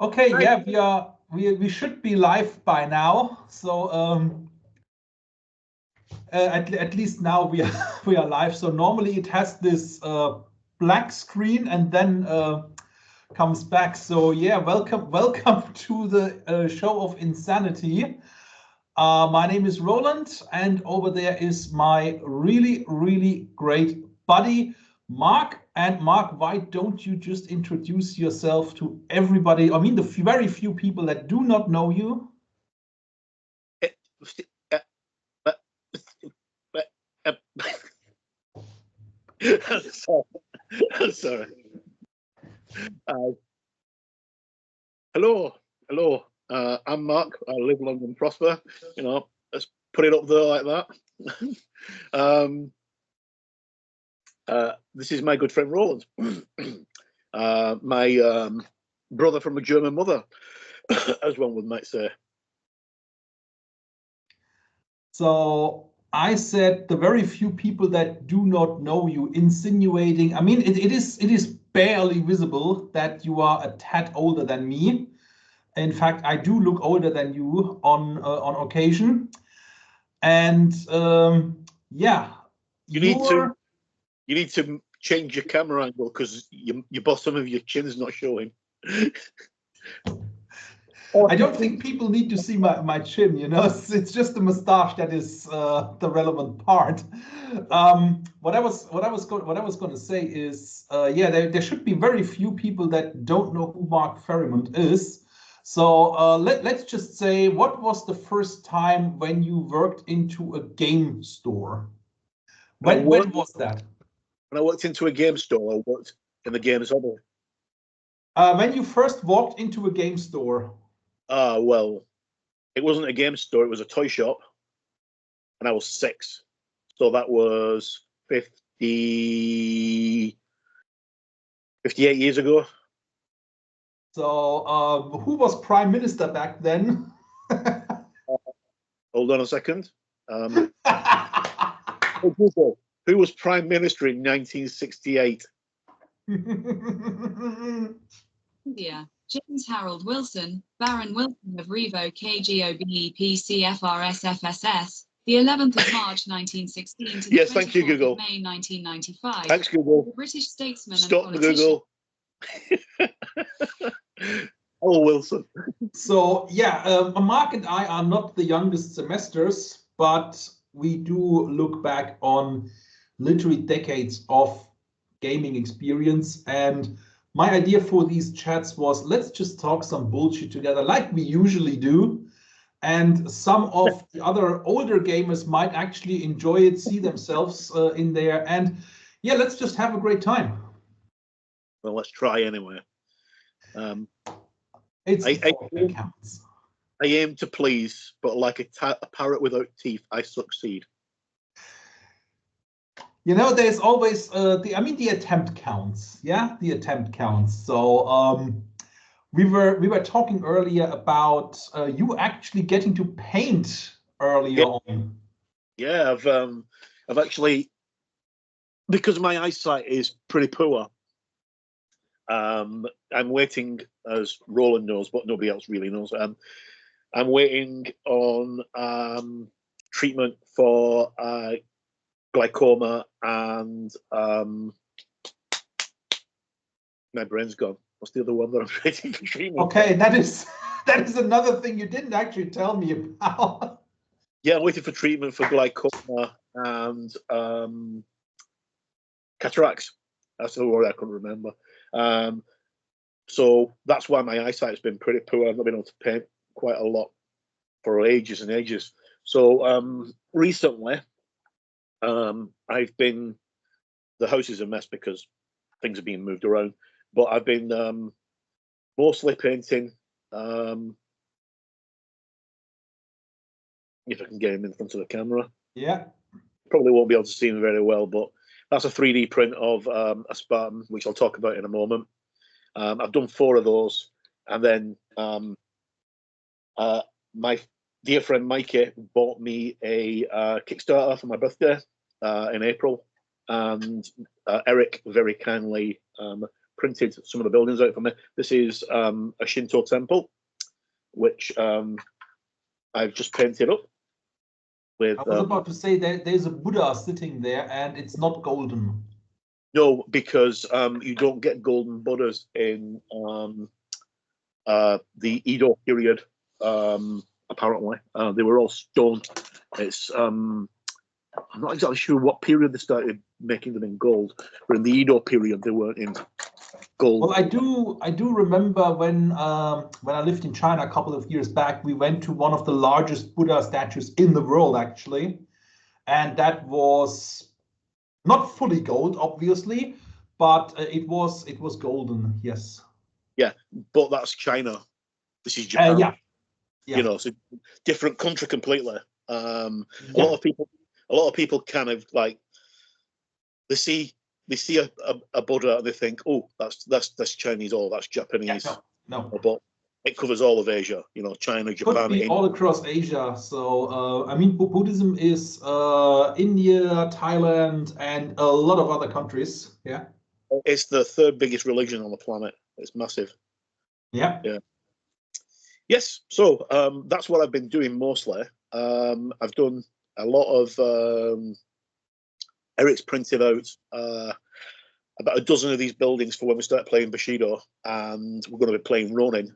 Okay, yeah, we should be live by now. So at least now we are we are live. So normally it has this black screen and then comes back. So yeah, welcome to the show of insanity. My name is Roland, and over there is my really great buddy, Mark. And Mark, why don't you just introduce yourself to everybody? I mean, the very few people that do not know you. Sorry. Hello. I'm Mark. I live long and prosper. You know, let's put it up there like that. This is my good friend Roland, my brother from a German mother, as one might say. So I said the very few people that do not know you, insinuating. I mean, it is barely visible that you are a tad older than me. In fact, I do look older than you on occasion. And yeah, you need to change your camera angle because your bottom of your chin is not showing. I don't think people need to see my chin, you know. It's just the mustache that is the relevant part. What I was going to say is, yeah, there should be very few people that don't know who Mark Ferrimont is. So let's just say, what was the first time when you worked into a game store? When was that? When I worked into a game store, I worked in the games hobby. When you first walked into a game store? Well, it wasn't a game store, it was a toy shop, and I was 6. So that was 58 years ago. So who was Prime Minister back then? Hold on a second. Who was Prime Minister in 1968? India. James Harold Wilson, Baron Wilson of Revo KGOBEPCFRSFSS, the 11th of March 1916 to the Yes, thank you, Google. of May 1995. Thanks, Google. British statesman Stop and politician. Google. Oh, Wilson. So yeah, Mark and I are not the youngest semesters, but we do look back on literally decades of gaming experience. And my idea for these chats was, let's just talk some bullshit together like we usually do. And some of the other older gamers might actually enjoy it, see themselves in there. And yeah, let's just have a great time. Well, let's try anyway. Counts. I aim to please, but like a parrot without teeth, I succeed. You know, there's always the attempt counts. Yeah, the attempt counts. So we were talking earlier about you actually getting to paint earlier on. Yeah, I've actually, because my eyesight is pretty poor. I'm waiting, as Roland knows, but nobody else really knows. I'm waiting on treatment for glaucoma, and my brain's gone. What's the other one that I'm waiting for treatment? Okay, that is another thing you didn't actually tell me about. Yeah, I'm waiting for treatment for glaucoma and cataracts. That's the word I couldn't remember. So that's why my eyesight has been pretty poor. I've not been able to paint quite a lot for ages and ages. So recently, I've been, the house is a mess because things are being moved around, but I've been mostly painting. If I can get him in front of the camera. Yeah. Probably won't be able to see him very well, but that's a 3D print of a Spartan, which I'll talk about in a moment. I've done 4 of those, and then my dear friend Mikey bought me a Kickstarter for my birthday in April, and Eric very kindly printed some of the buildings out for me. This is a Shinto temple, which I've just painted up with. I was about to say that there's a Buddha sitting there, and it's not golden. No, because you don't get golden Buddhas in the Edo period. Apparently, they were all stone. It's I'm not exactly sure what period they started making them in gold, but in the Edo period they weren't in gold. Well, I do remember when I lived in China a couple of years back, we went to one of the largest Buddha statues in the world, actually, and that was not fully gold, obviously, but it was golden. Yes. Yeah, but that's China. This is Japan. Yeah. You know, so different country completely. A lot of people kind of like they see a Buddha and they think, oh, that's Chinese or that's Japanese. Yeah, no. But it covers all of Asia. You know, China, Japan, could be all across Asia. So I mean, Buddhism is India, Thailand, and a lot of other countries. Yeah. It's the third biggest religion on the planet. It's massive. Yeah. Yeah. Yes. So that's what I've been doing mostly. I've done a lot of Eric's printed out about a dozen of these buildings for when we start playing Bushido, and we're going to be playing Ronin,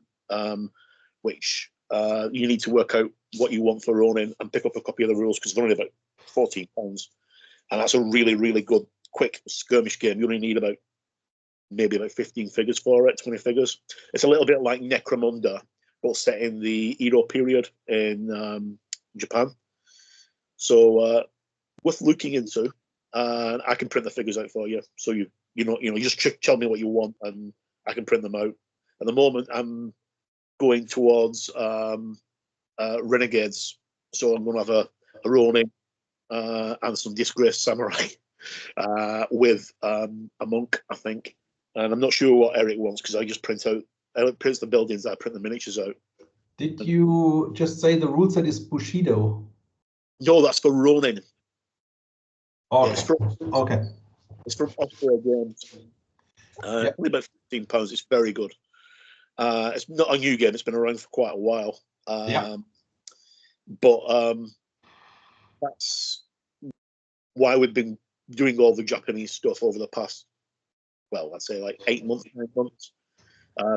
which you need to work out what you want for Ronin and pick up a copy of the rules because they're only about £14, and that's a really, really good, quick skirmish game. You only need maybe about 15 figures for it, 20 figures. It's a little bit like Necromunda, but set in the Edo period in Japan. So worth looking into, and I can print the figures out for you. So you just tell me what you want, and I can print them out. At the moment, I'm going towards Renegades, so I'm going to have a Ronin and some Disgraced Samurai with a monk, I think. And I'm not sure what Eric wants because I just print out. Eric prints the buildings, I print the miniatures out. Did you just say the rule set is Bushido? No, that's for Ronin. Okay. It's from Austria Games. Only about £15. It's very good. It's not a new game. It's been around for quite a while. But that's why we've been doing all the Japanese stuff over the past, well, I'd say like 8 months, 9 months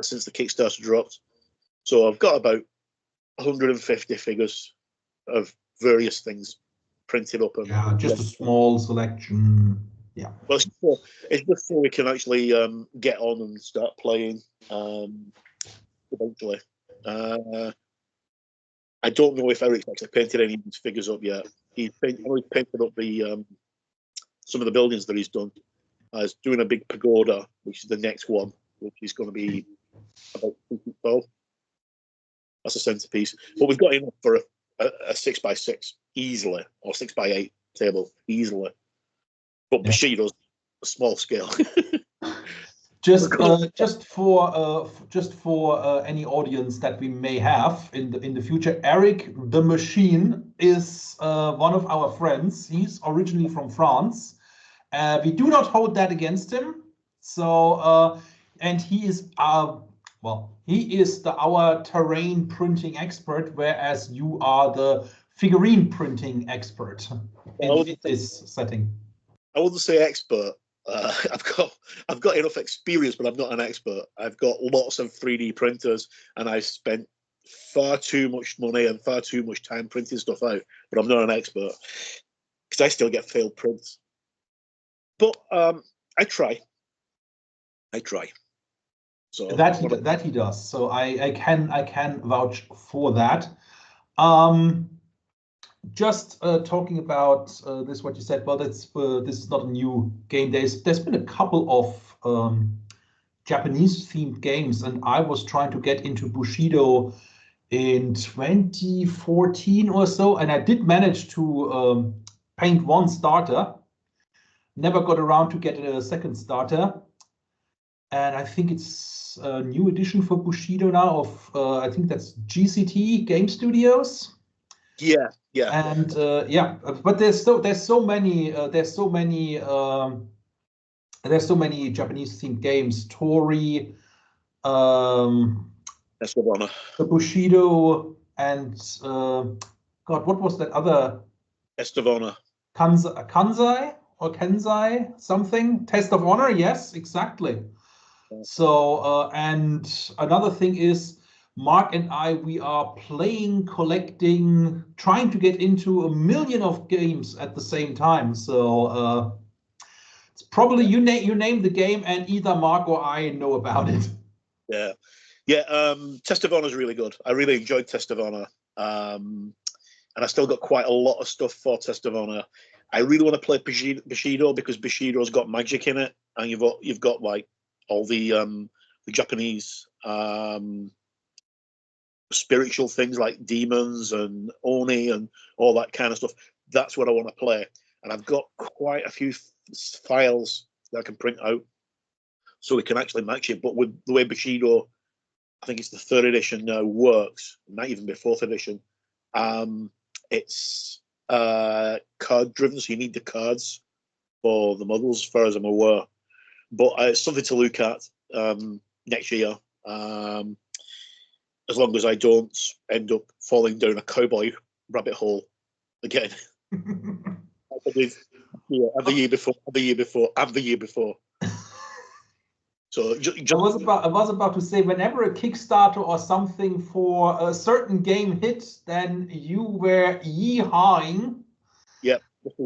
since the Kickstarter dropped. So I've got about 150 figures of various things printed up. And just a small selection. Yeah. Well, it's just so we can actually get on and start playing eventually. I don't know if Eric's actually painted any of his figures up yet. He's painted up some of the buildings that he's done. He's doing a big pagoda, which is the next one, which is going to be about 2 feet tall. That's a centerpiece. But we've got enough for a 6x6 easily, or 6x8 table easily. But Bushido's a small scale. just for any audience that we may have in the future, Eric the Machine is one of our friends. He's originally from France. We do not hold that against him. So and he is our terrain printing expert, whereas you are the figurine printing expert in this setting. I wouldn't say expert. I've got enough experience, but I'm not an expert. I've got lots of 3D printers, and I've spent far too much money and far too much time printing stuff out. But I'm not an expert because I still get failed prints. But I try. So that he does. So I can vouch for that. Just talking about this, what you said. Well, this is not a new game. There's been a couple of Japanese themed games, and I was trying to get into Bushido in 2014 or so, and I did manage to paint one starter. Never got around to get a second starter, and I think it's a new edition for Bushido now of I think that's GCT Game Studios. Yeah. And but there's so many there's so many Japanese themed games. Tori, um, Test of Honor. the Bushido, and God, what was that other? Test of Honor. Kansai or Kensai something? Test of Honor, yes, exactly. So, and another thing is, Mark and I, we are playing, collecting, trying to get into 1 million of games at the same time. So it's probably you name the game, and either Mark or I know about it. Yeah. Test of Honor is really good. I really enjoyed Test of Honor, and I still got quite a lot of stuff for Test of Honor. I really want to play Bushido because Bushido's got magic in it, and you've got like all the Japanese spiritual things like demons and oni and all that kind of stuff. That's what I want to play, and I've got quite a few files that I can print out so we can actually match it. But with the way Bushido, I think it's the 3rd edition now, works, might even be 4th edition. It's card driven, so you need the cards for the models, as far as I'm aware. But it's something to look at next year, as long as I don't end up falling down a cowboy rabbit hole again. I believe, yeah, and the year before. So I was about to say, whenever a Kickstarter or something for a certain game hit, then you were yee-hawing. Yeah,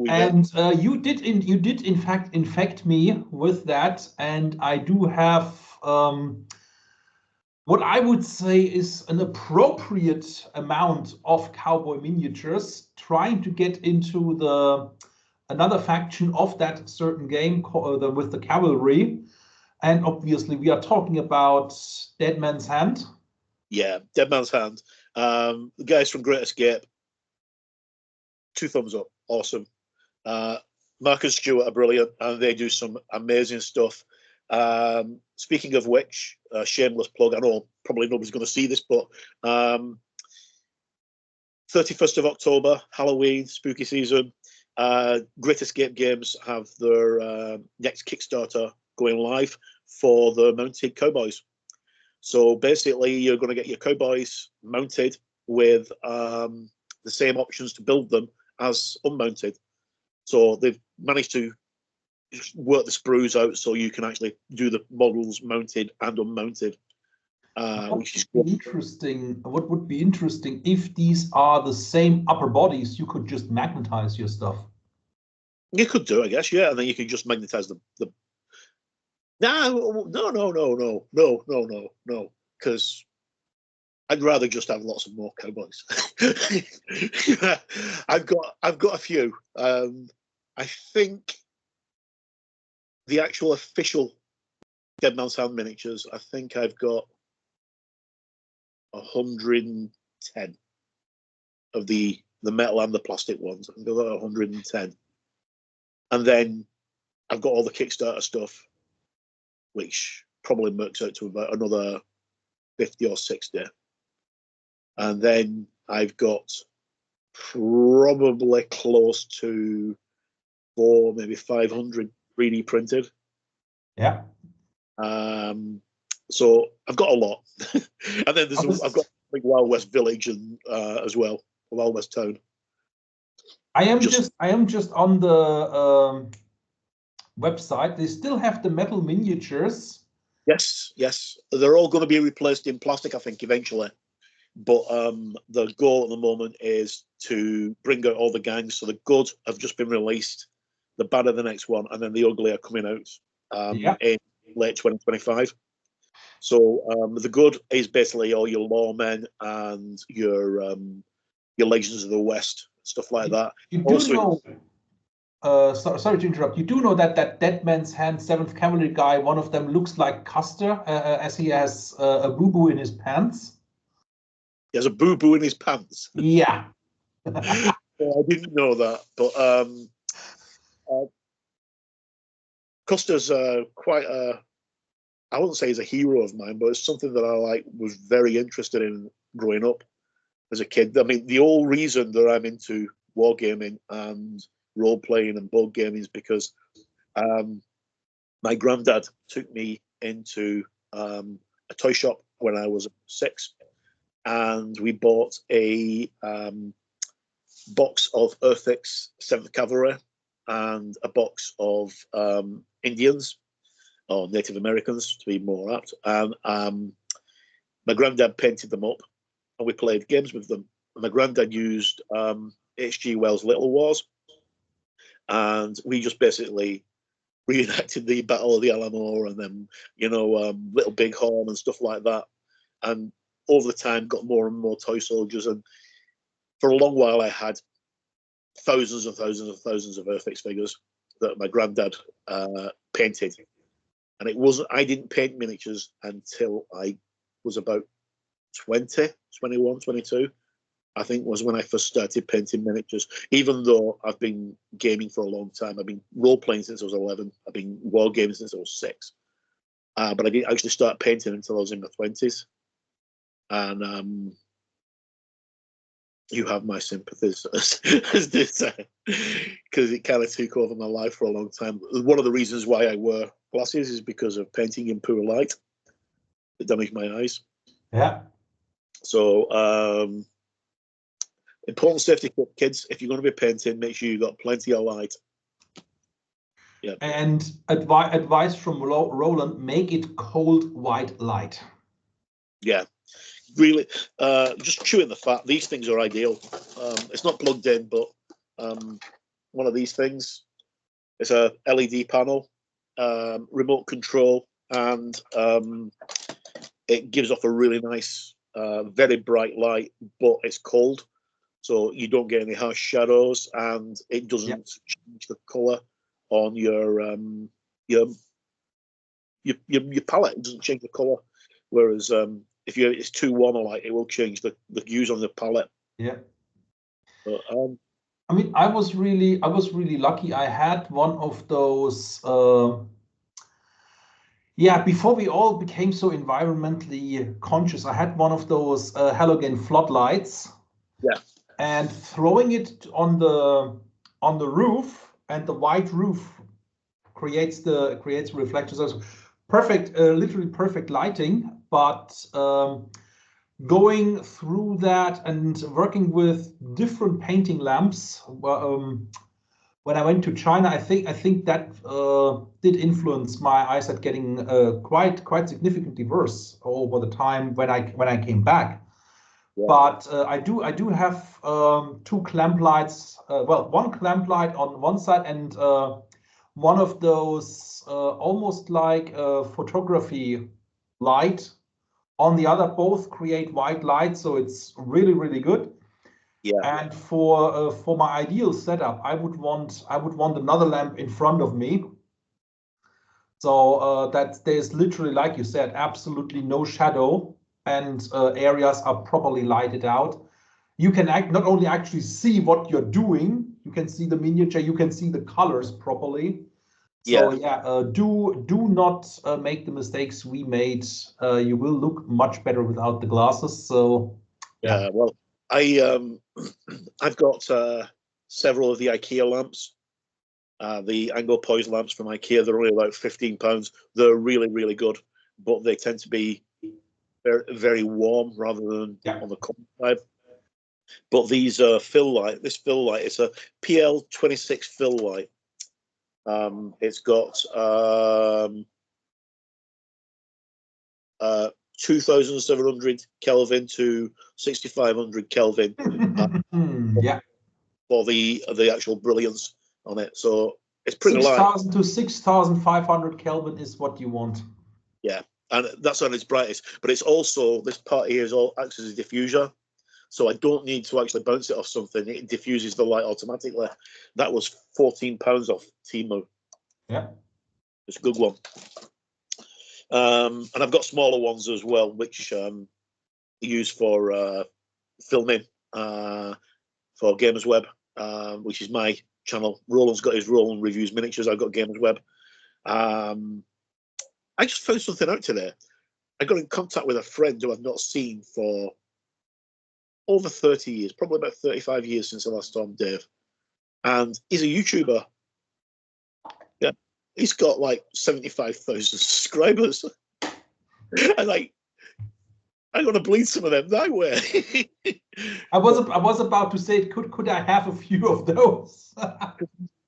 and you did in fact infect me with that, and I do have what I would say is an appropriate amount of cowboy miniatures, trying to get into another faction of that certain game with the cavalry. And obviously, we are talking about Dead Man's Hand. Yeah, Dead Man's Hand. The guys from Great Escape, 2 thumbs up. Awesome. Mark and Stuart are brilliant, and they do some amazing stuff. Speaking of which, shameless plug. I know probably nobody's going to see this, but 31st of October, Halloween, spooky season. Great Escape Games have their next Kickstarter going live for the mounted cowboys. So basically, you're going to get your cowboys mounted with the same options to build them as unmounted. So they've managed to work the sprues out so you can actually do the models mounted and unmounted. Which is interesting. What would be interesting if these are the same upper bodies, you could just magnetize your stuff. You could do, I guess, yeah, and then you can just magnetize the. No, because I'd rather just have lots of more cowboys. I've got a few. I think the actual official Dead Man's Hand miniatures, I think I've got 110 of the metal and the plastic ones. I think I've got 110. And then I've got all the Kickstarter stuff, which probably works out to about another 50 or 60. And then I've got probably close to 400, maybe 500 3D printed. Yeah. So I've got a lot. And then I've got like Wild West Village and as well, Wild West Town. I am just on the website. They still have the metal miniatures. Yes. They're all going to be replaced in plastic, I think, eventually. But the goal at the moment is to bring out all the gangs. So the good have just been released, the bad are the next one, and then the ugly are coming out in late 2025. So the good is basically all your lawmen and your Legends of the West, stuff like that. You do know. Sorry to interrupt. You do know that Dead Man's Hand 7th Cavalry guy, one of them looks like Custer, as he has a boo-boo in his pants. He has a boo-boo in his pants. Yeah. I didn't know that, but Custer's quite a. I wouldn't say he's a hero of mine, but it's something that I was very interested in growing up as a kid. I mean, the whole reason that I'm into wargaming and role playing and board gaming is because my granddad took me into a toy shop when I was 6, and we bought a box of Earthix 7th Cavalry and a box of Indians, or Native Americans to be more apt. And my granddad painted them up, and we played games with them. And my granddad used H.G. Wells' Little Wars, and we just basically reenacted the Battle of the Alamo, and then Little Bighorn and stuff like that. And over the time, got more and more toy soldiers, and for a long while, I had thousands and thousands and thousands of Earthix figures that my granddad painted. And I didn't paint miniatures until I was about 20, 21, 22, I think was when I first started painting miniatures, even though I've been gaming for a long time. I've been role-playing since I was 11. I've been wargaming since I was 6. But I didn't actually start painting until I was in my 20s. And you have my sympathies, as they say, because it kind of took over my life for a long time. One of the reasons why I wear glasses is because of painting in poor light. It damaged my eyes. Yeah. So, important safety tip, kids. If you're going to be painting, make sure you've got plenty of light. Yeah. And advice from Roland: make it cold white light. Yeah. Really, just chewing the fat. These things are ideal. It's not plugged in, but one of these things. It's a LED panel, remote control, and it gives off a really nice, very bright light, but it's cold, so you don't get any harsh shadows, and it doesn't change the color on your palette. It doesn't change the color, whereas if it's too warm or light, it will change the hues on the palette. Yeah. But, I mean, I was really lucky. I had one of those. Before we all became so environmentally conscious, I had one of those halogen floodlights. Yeah. And throwing it on the roof, and the white roof creates reflectors. So perfect, literally perfect lighting. But going through that and working with different painting lamps, when I went to China, I think that did influence my eyesight getting quite significantly worse over the time when I came back. Yeah. But I do have 2 clamp lights. One clamp light on one side, and one of those almost like a photography light on the other. Both create white light, so it's really good. Yeah. And for my ideal setup, I would want another lamp in front of me, so that there's literally, like you said, absolutely no shadow, and areas are properly lighted out. You can not only actually see what you're doing, you can see the miniature, you can see the colors properly. So do not make the mistakes we made. You will look much better without the glasses. So well, I've got several of the IKEA lamps, the angle poise lamps from IKEA. They're only about £15. They're really good, but they tend to be very, very warm rather than on the cold side. But these fill light, this fill light, it's a PL26 fill light. It's got 2,700 Kelvin to 6,500 Kelvin for the actual brilliance on it. So it's pretty light. 6,000 to 6,500 Kelvin is what you want. Yeah, and that's on its brightest. But it's also, this part here acts as a diffuser. So I don't need to actually bounce it off something. It diffuses the light automatically. That was £14 off Temu. Yeah. It's a good one. And I've got smaller ones as well, which use for filming for Gamers Web, which is my channel. Roland's got his Roland Reviews Miniatures. I've got Gamers Web. I just found something out today. I got in contact with a friend who I've not seen for over 30 years, probably about 35 years since I last saw him, Dave. And he's a YouTuber. Yeah. He's got like 75,000 subscribers. And like, I'm gonna bleed some of them that way. I was about to say, could I have a few of those?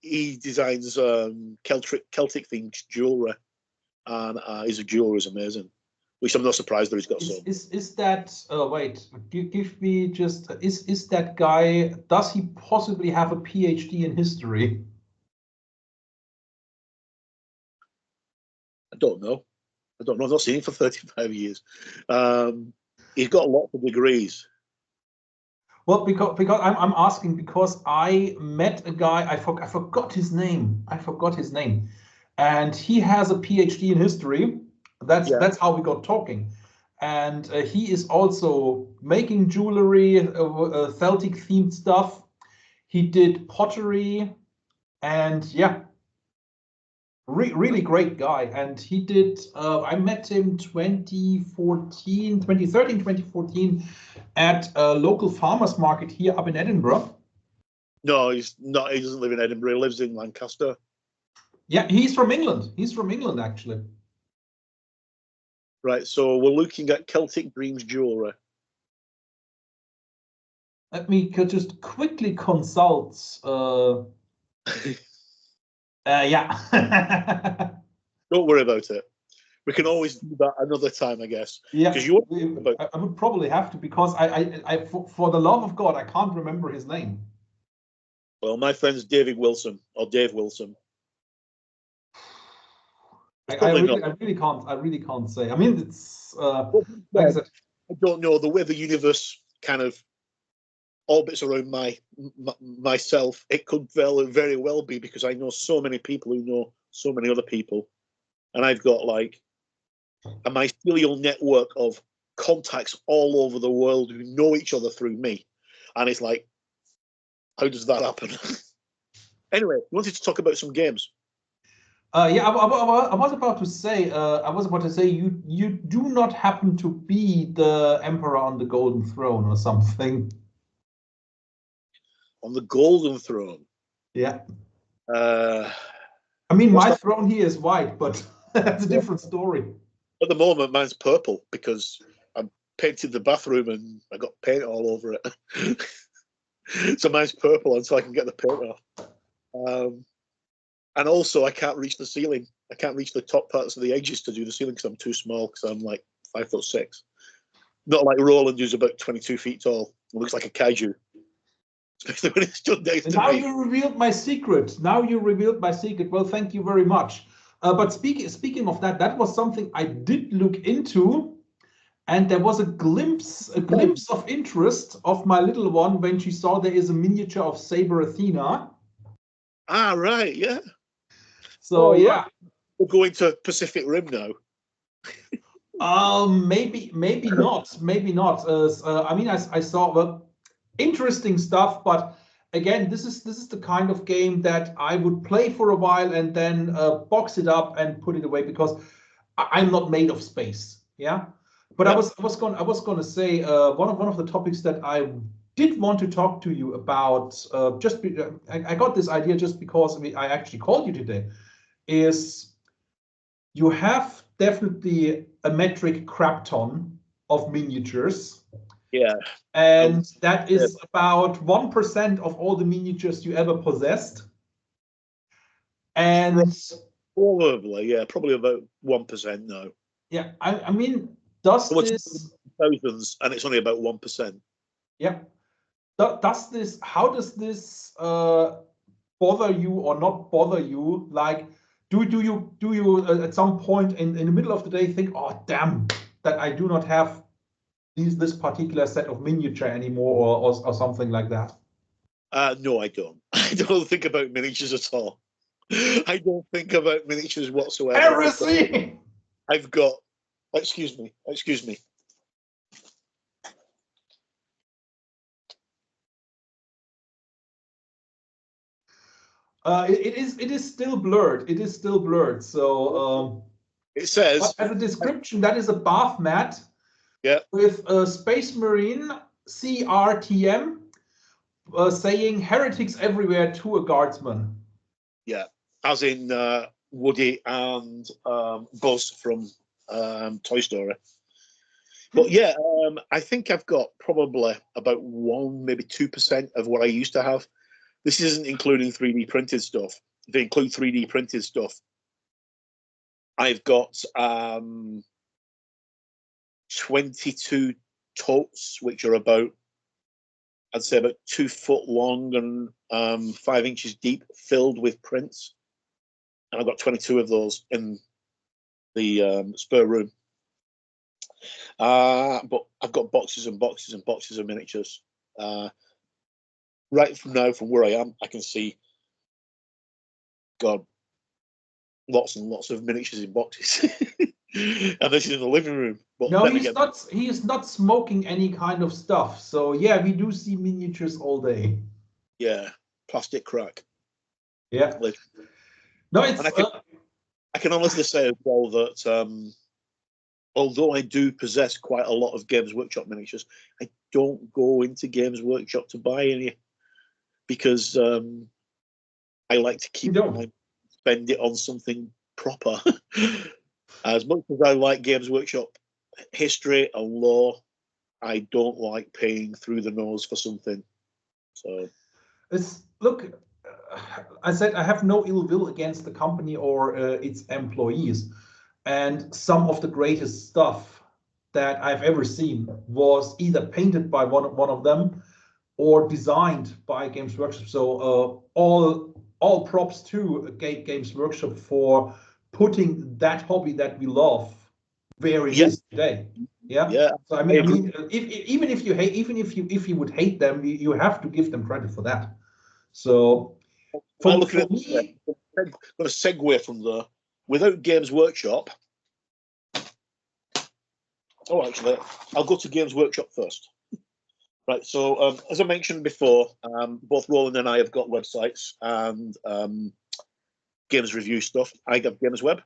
He designs Celtic themed jewelry, and he's a jeweler, is amazing. Which I'm not surprised that he's got some. Is that wait? Give me just is that guy? Does he possibly have a PhD in history? I don't know. I've not seen him for 35 years. He's got lots of degrees. Well, because I'm asking because I met a guy. I forgot his name. And he has a PhD in history. That's how we got talking. And he is also making jewelry, Celtic themed stuff. He did pottery, and yeah, really great guy. And he did. I met him 2014 at a local farmers market here up in Edinburgh. No, he's not. He doesn't live in Edinburgh. He lives in Lancaster. Yeah, he's from England. He's from England, actually. Right, so we're looking at Celtic Dreams jewelry. Let me just quickly consult. Yeah. Don't worry about it. We can always do that another time, I guess. Yeah, I would probably have to, because I for the love of God, I can't remember his name. Well, my friend's David Wilson, or Dave Wilson. I really can't say. I mean, it's like I said, I don't know the way the universe kind of orbits around myself. It could very well be because I know so many people who know so many other people, and I've got like a mycelial network of contacts all over the world who know each other through me, and it's like, how does that happen? Anyway, we wanted to talk about some games. Yeah, I was about to say, you do not happen to be the emperor on the golden throne or something. On the golden throne? Yeah. I mean, my throne here is white, but that's a different story. At the moment, mine's purple because I painted the bathroom and I got paint all over it. So mine's purple until I can get the paint off. And also, I can't reach the ceiling. I can't reach the top parts of the edges to do the ceiling because I'm too small, because I'm like 5'6". Not like Roland, who's about 22 feet tall. It looks like a kaiju. Especially when it's stood next to me. Now you revealed my secret. Well, thank you very much. But speaking of that, that was something I did look into, and there was a glimpse of interest of my little one when she saw there is a miniature of Saber Athena. Ah, right, yeah. So yeah, we're going to Pacific Rim now. Maybe not. I mean, I saw interesting stuff, but again, this is the kind of game that I would play for a while and then box it up and put it away, because I'm not made of space. Yeah, but yeah. I was going to say one of the topics that I did want to talk to you about. I got this idea just because I actually called you today. Is you have definitely a metric crap ton of miniatures. Yeah. And that is about 1% of all the miniatures you ever possessed. And probably about 1% now. Yeah, I mean, this thousands, and it's only about 1%. Yeah. How does this bother you or not bother you? Like, do you at some point in the middle of the day think, oh damn, that I do not have this particular set of miniature anymore, or something like that? No, I don't. I don't think about miniatures at all. I don't think about miniatures whatsoever. Heresy! I've got. Excuse me. It is still blurred. So it says as a description, that is a bath mat. Yeah. With a Space Marine CRTM saying heretics everywhere to a guardsman. Yeah, as in Woody and Buzz from Toy Story. But yeah, I think I've got probably about 1, maybe 2% of what I used to have. This isn't including 3D printed stuff. If they include 3D printed stuff, I've got 22 totes, which are about, I'd say about 2 foot long and 5 inches deep, filled with prints. And I've got 22 of those in the spare room. But I've got boxes and boxes and boxes of miniatures. Right from now, from where I am, I can see, God, lots and lots of miniatures in boxes. And this is in the living room. But No, then he's again, not. He is not smoking any kind of stuff. So yeah, we do see miniatures all day. yeah, plastic crack. Yeah. Like, No, it's. and I can honestly say as well that although I do possess quite a lot of Games Workshop miniatures, I don't go into Games Workshop to buy any because I like to keep spend it on something proper. As much as I like Games Workshop history and lore, I don't like paying through the nose for something. So it's look. I said I have no ill will against the company or its employees, and some of the greatest stuff that I've ever seen was either painted by one of them or designed by Games Workshop. So all props to Games Workshop for putting that hobby that we love where it is today. Yeah. So I mean, even if you hate, even if you would hate them, you have to give them credit for that. So for me, I'm going to segue from there. Without Games Workshop, actually, I'll go to Games Workshop first. Right, so as I mentioned before, both Roland and I have got websites and games review stuff. I have Games Web,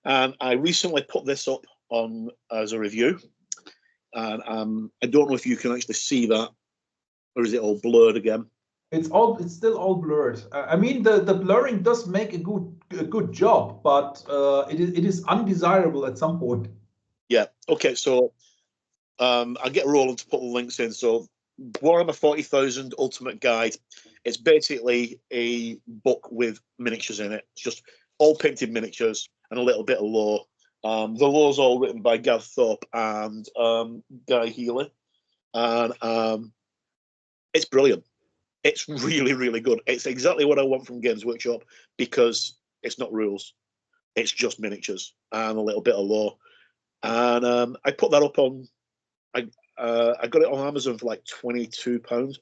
and I recently put this up on as a review. And I don't know if you can actually see that, or is it all blurred again? It's still all blurred. I mean, the blurring does make a good job, but it is undesirable at some point. Yeah. Okay. So I'll get Roland to put the links in. So Warhammer 40,000 Ultimate Guide. It's basically a book with miniatures in it. It's just all painted miniatures and a little bit of lore. The lore's all written by Gav Thorpe and Guy Healy, and it's brilliant. It's really, really good. It's exactly what I want from Games Workshop because it's not rules. It's just miniatures and a little bit of lore. And I put that up on. I got it on Amazon for like £22,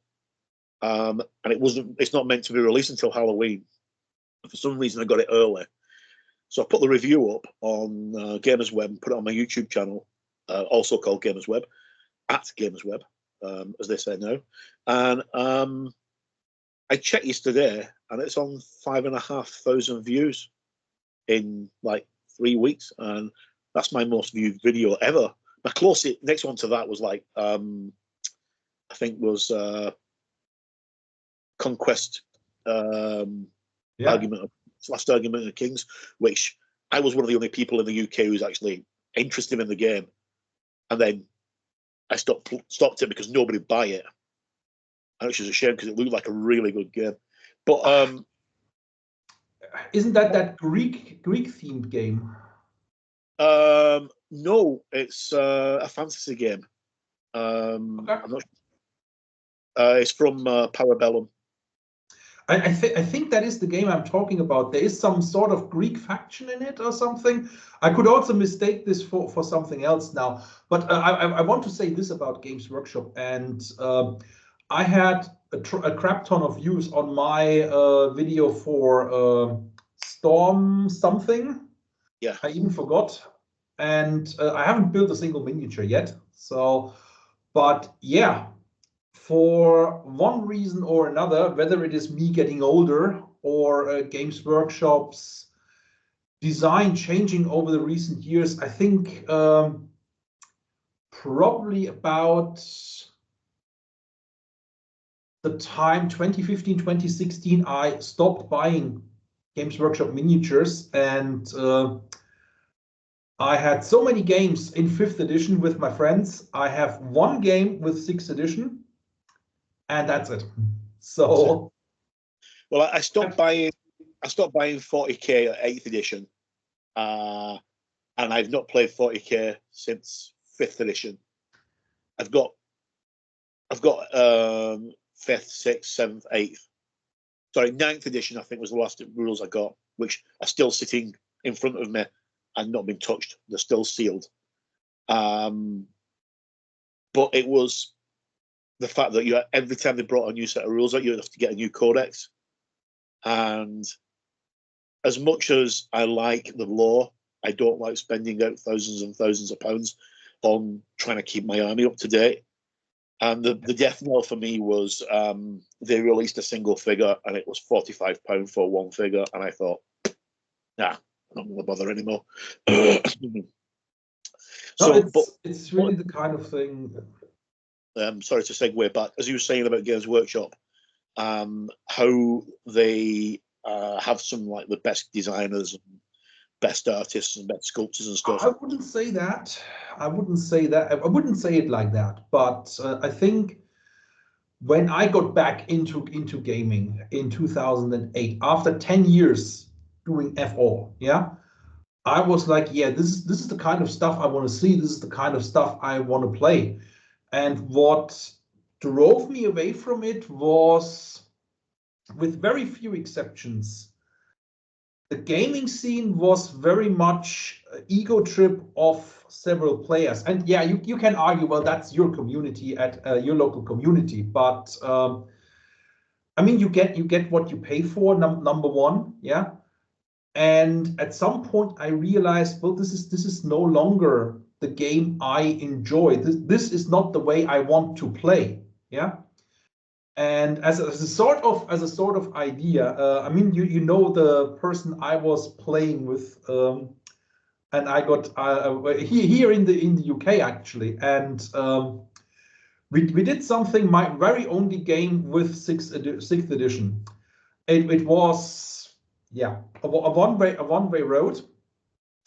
and it's not meant to be released until Halloween. For some reason, I got it early, so I put the review up on Gamers Web and put it on my YouTube channel, also called Gamers Web, at Gamers Web, as they say now. And I checked yesterday, and it's on 5,500 views in like 3 weeks, and that's my most viewed video ever. My closest next one to that was like I think was Conquest Last Argument of Kings, which I was one of the only people in the UK who's actually interested in the game, and then I stopped it because nobody would buy it, which is a shame because it looked like a really good game. But isn't that Greek themed game? No, it's a fantasy game. Okay. I'm not. It's from Parabellum. I think that is the game I'm talking about. There is some sort of Greek faction in it or something. I could also mistake this for something else now. But I want to say this about Games Workshop. And I had a crap ton of views on my video for Storm something. Yeah. I even forgot. And I haven't built a single miniature yet. So, but yeah. For one reason or another, whether it is me getting older or Games Workshop's design changing over the recent years, I think probably about the time 2015, 2016, I stopped buying Games Workshop miniatures, and I had so many games in 5th edition with my friends. I have one game with 6th edition, and that's it. So, well, I stopped buying 40k at 8th edition, and I've not played 40k since 5th edition. I've got 5th, 6th, 7th, 8th. Sorry, 9th edition, I think, was the last rules I got, which are still sitting in front of me and not been touched. They're still sealed. But it was the fact that every time they brought a new set of rules out, you have to get a new codex. And as much as I like the lore, I don't like spending out thousands and thousands of pounds on trying to keep my army up to date. And the death knell for me was they released a single figure and it was £45 for one figure. And I thought, nah, I'm not going to bother anymore. It's really the kind of thing. Sorry to segue back. As you were saying about Games Workshop, how they have some like the best designers and best artists and best sculptors and stuff. I wouldn't say that. I wouldn't say it like that. But I think when I got back into gaming in 2008, after 10 years doing FO, I was like, yeah, this is the kind of stuff I want to see. This is the kind of stuff I want to play. And what drove me away from it was, with very few exceptions, the gaming scene was very much an ego trip of several players. And yeah, you can argue, well, that's your community at your local community. But I mean, you get what you pay for, number one, yeah. And at some point, I realized, well, this is no longer the game I enjoy. This is not the way I want to play, yeah. And as a sort of idea, I mean, you know the person I was playing with, and I got here in the UK actually, and we did something. My very only game with 6th edition. It was a one-way road,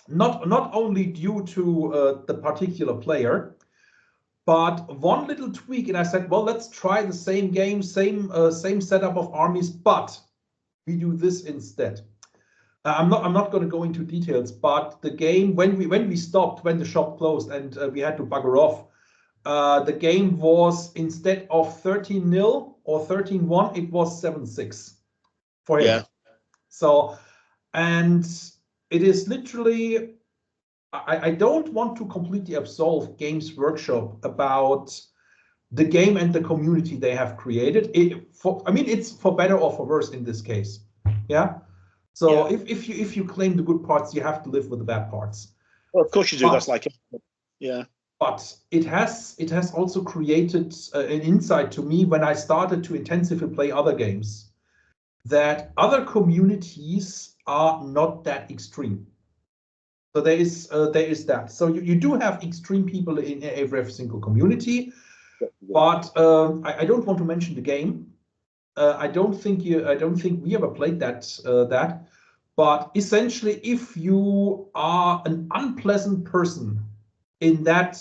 not only due to the particular player, but one little tweak, and I said, well, let's try the same game, same setup of armies, but we do this instead. I'm not going to go into details, but the game, when we stopped, when the shop closed and we had to bugger off, the game was, instead of 13-0 or 13-1, it was 7-6 for him. Yeah. So, and it is literally, I don't want to completely absolve Games Workshop about the game and the community they have created. I mean, it's for better or for worse in this case. Yeah. So yeah. If you claim the good parts, you have to live with the bad parts. Well, of course you do. That's like, yeah. But it has also created an insight to me when I started to intensively play other games, that other communities are not that extreme. So there is that. So you do have extreme people in every single community, but I don't want to mention the game. I don't think we ever played that. But essentially, if you are an unpleasant person in that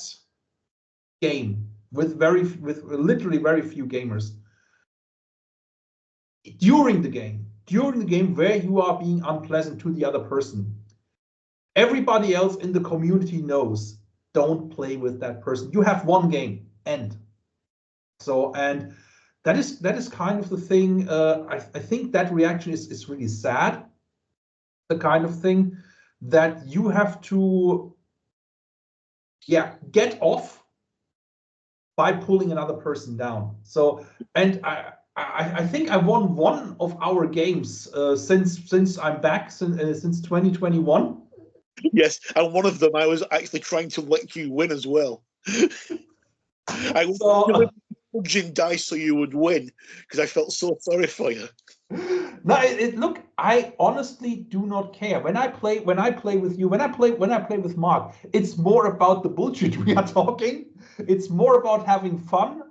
game with literally very few gamers, during the game where you are being unpleasant to the other person, everybody else in the community knows, don't play with that person. You have one game, end. So, and that is kind of the thing. I think that reaction is really sad. The kind of thing that you have to, get off by pulling another person down. So, and I think I won one of our games since I'm back since 2021. Yes, and one of them I was actually trying to let you win as well. I was punching dice so you would win because I felt so sorry for you. No, look, I honestly do not care. When I play with you, when I play with Mark, it's more about the bullshit we are talking. It's more about having fun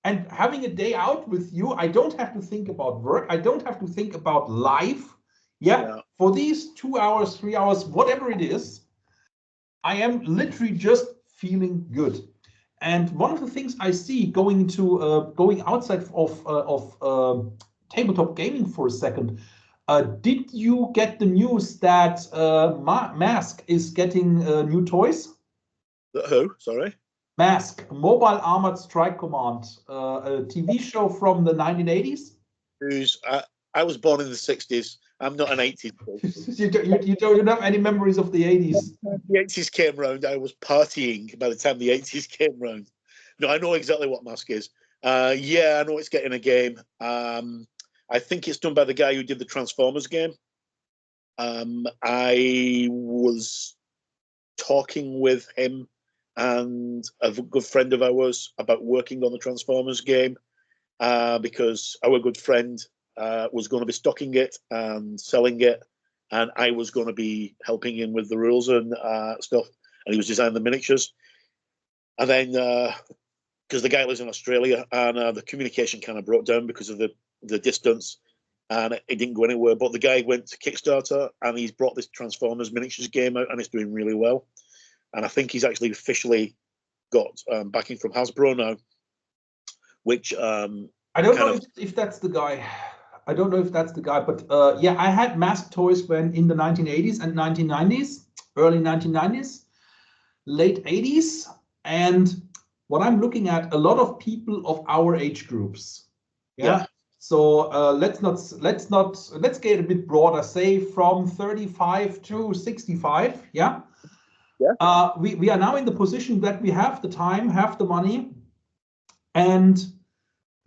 and having a day out with you. I don't have to think about work. I don't have to think about life. Yeah, for these 2 hours, 3 hours, whatever it is, I am literally just feeling good. And one of the things I see going outside of tabletop gaming for a second, did you get the news that Mask is getting new toys? Who? Sorry? Mask, Mobile Armored Strike Command, a TV show from the 1980s. I was born in the 60s. I'm not an 80s kid. you don't have any memories of the 80s. The 80s came round. I was partying by the time the 80s came round. No, I know exactly what Mask is. Yeah, I know it's getting a game. I think it's done by the guy who did the Transformers game. I was talking with him and a good friend of ours about working on the Transformers game because our good friend was going to be stocking it and selling it, and I was going to be helping him with the rules and stuff, and he was designing the miniatures. And then, because the guy lives in Australia, and the communication kind of broke down because of the distance, and it didn't go anywhere. But the guy went to Kickstarter, and he's brought this Transformers miniatures game out, and it's doing really well. And I think he's actually officially got backing from Hasbro now, which I don't know if that's the guy. I don't know if that's the guy, but yeah, I had Mask toys when in the 1980s and 1990s, early 1990s, late 80s, and what I'm looking at, a lot of people of our age groups. Yeah. So let's get a bit broader, say from 35 to 65. Yeah. Yeah. We are now in the position that we have the time, have the money, and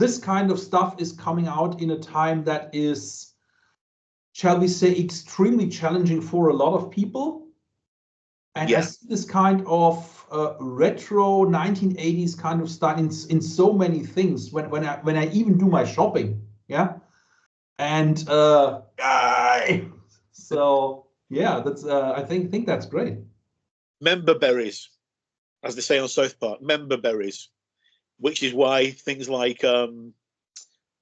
this kind of stuff is coming out in a time that is, shall we say, extremely challenging for a lot of people. And I see this kind of retro 1980s kind of style in so many things when I even do my shopping. Yeah. And so yeah, that's I think that's great. Member berries, as they say on South Park, member berries, which is why things like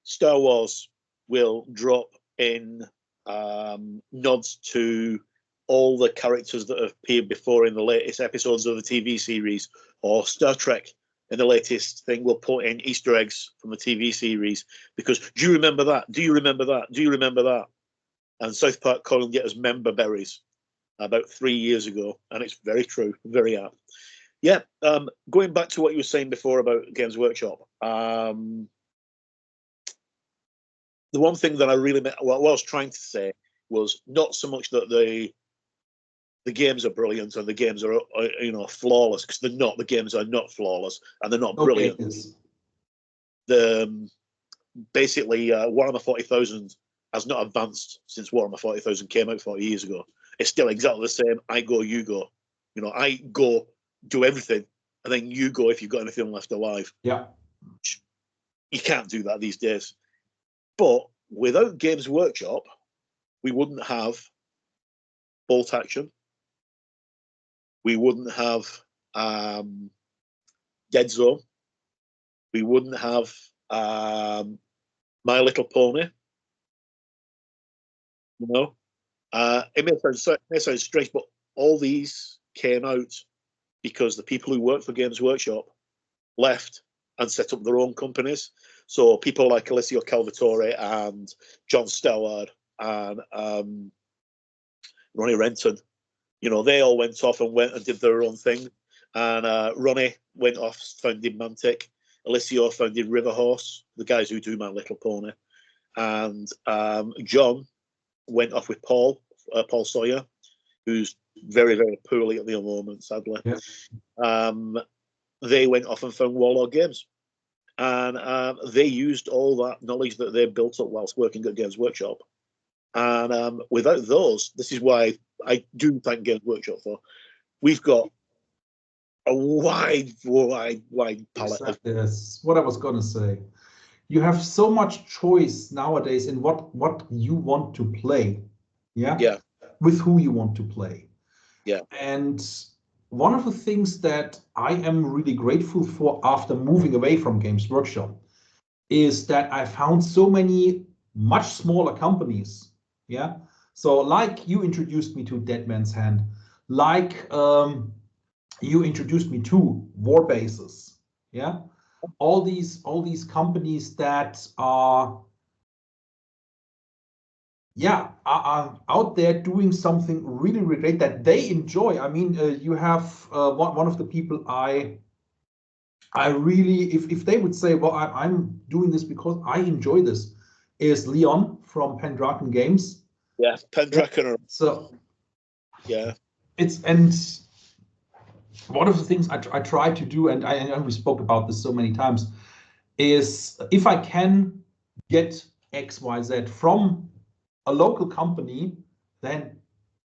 Star Wars will drop in nods to all the characters that have appeared before in the latest episodes of the TV series, or Star Trek in the latest thing will put in Easter eggs from the TV series, because do you remember that? Do you remember that? Do you remember that? And South Park calling it as member berries about 3 years ago, and it's very true, very apt. Yeah, going back to what you were saying before about Games Workshop, the one thing that I really what I was trying to say was not so much that the games are brilliant and the games are flawless, because they're not. The games are not flawless and they're not brilliant. Basically, Warhammer 40,000 has not advanced since Warhammer 40,000 came out 40 years ago. It's still exactly the same. I go, you go. I go, do everything, and then you go if you've got anything left alive. Yeah. You can't do that these days. But without Games Workshop, we wouldn't have Bolt Action. We wouldn't have Dead Zone. We wouldn't have My Little Pony. It may sound strange, but all these came out because the people who worked for Games Workshop left and set up their own companies. So people like Alessio Calvatore and John Stoward and Ronnie Renton, they all went off and did their own thing. And Ronnie went off, founded Mantic. Alessio founded Riverhorse, the guys who do My Little Pony. And John went off with Paul Sawyer, who's very, very poorly at the moment, sadly. Yeah. They went off and found Warlord Games. And they used all that knowledge that they built up whilst working at Games Workshop. And without those, this is why I do thank Games Workshop for. We've got a wide palette. Exactly. That's what I was going to say. You have so much choice nowadays in what you want to play. Yeah. Yeah. With who you want to play. Yeah. And one of the things that I am really grateful for after moving away from Games Workshop is that I found so many much smaller companies, yeah, So like you introduced me to Dead Man's Hand, like you introduced me to War Bases, yeah, all these companies that are are out there doing something really, really great that they enjoy. I mean, you have one of the people I really, if they would say, well, I'm doing this because I enjoy this, is Leon from Pendragon Games. Yeah, Pendragon. So yeah, and one of the things I try to do, and we spoke about this so many times, is if I can get XYZ from a local company, then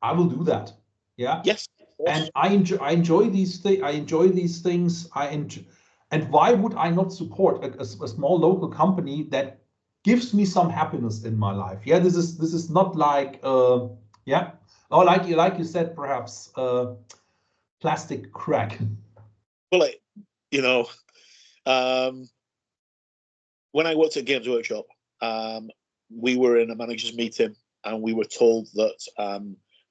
I will do that. Yeah. yes, And I enjoy these things. I enjoy these things. And why would I not support a small local company that gives me some happiness in my life? Yeah, this is not like yeah, or like you said, perhaps plastic crack. well, you know, when I worked at Games Workshop, we were in a managers meeting and we were told that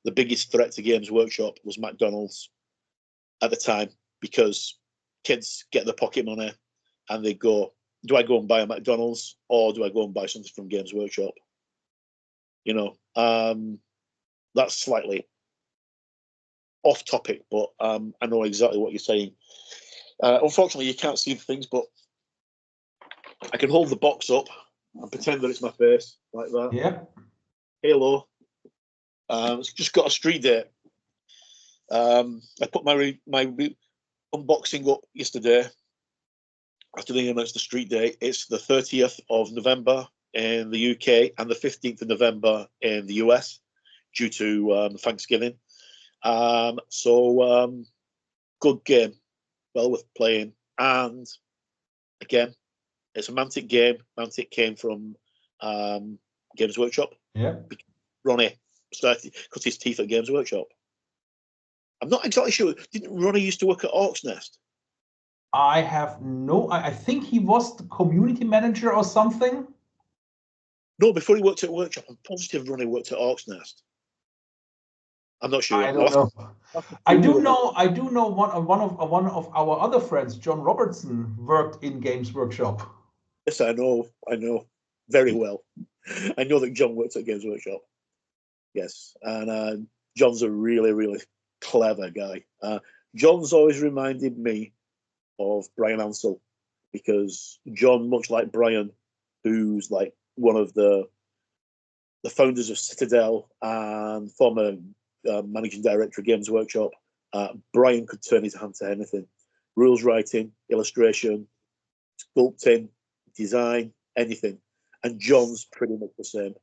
the biggest threat to Games Workshop was McDonald's at the time, because kids get their pocket money and they go, do I go and buy a McDonald's or do I go and buy something from Games Workshop? You know, that's slightly off topic, but I know exactly what you're saying. Unfortunately, you can't see the things, but I can hold the box up and pretend that it's my face like that. Yeah. Halo. It's just got a street date. I put my unboxing up yesterday after they announced the street date. It's the 30th of November in the UK and the 15th of November in the US due to Thanksgiving. So good game, well worth playing. And again, it's a Mantic game. Mantic came from Games Workshop. Yeah. Ronnie started cut his teeth at Games Workshop. I'm not exactly sure. Didn't Ronnie used to work at Orc's Nest? I have no. I think he was the community manager or something. No, before he worked at Workshop, I'm positive Ronnie worked at Orc's Nest. I'm not sure. I don't know. I do know one of our other friends, John Robertson, worked in Games Workshop. Yes, I know very well. I know that John worked at Games Workshop. Yes, and John's a really, really clever guy. John's always reminded me of Brian Ansell, because John, much like Brian, who's like one of the founders of Citadel and former managing director of Games Workshop, Brian could turn his hand to anything. Rules writing, illustration, sculpting, design, anything. And John's pretty much the same.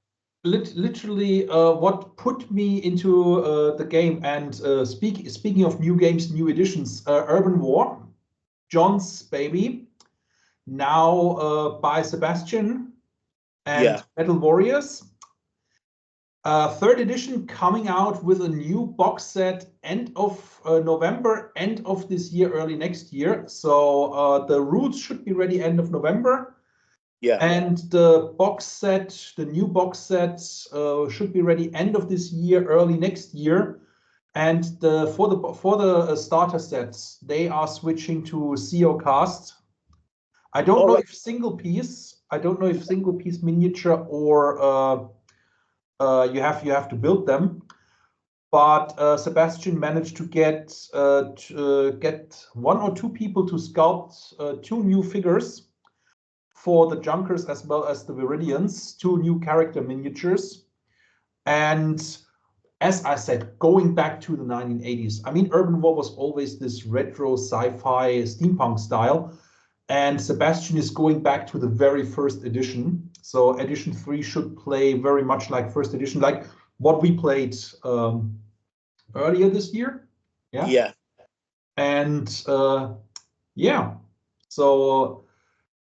Literally, what put me into the game, and speaking of new games, new editions, Urban War, John's baby, now by Sebastian, and Battle Warriors. Third edition coming out with a new box set end of November, end of this year, early next year. So the rules should be ready end of November. Yeah. And the box set, the new box set, should be ready end of this year, early next year. And for the starter sets, they are switching to CO cast. I don't know if single piece. I don't know if single piece miniature or you have to build them. But Sebastian managed to get one or two people to sculpt two new figures for the Junkers as well as the Viridians, two new character miniatures. And as I said, going back to the 1980s, I mean, Urban War was always this retro sci-fi steampunk style. And Sebastian is going back to the very first edition. So edition 3 should play very much like first edition, like what we played earlier this year. Yeah. Yeah. And yeah, so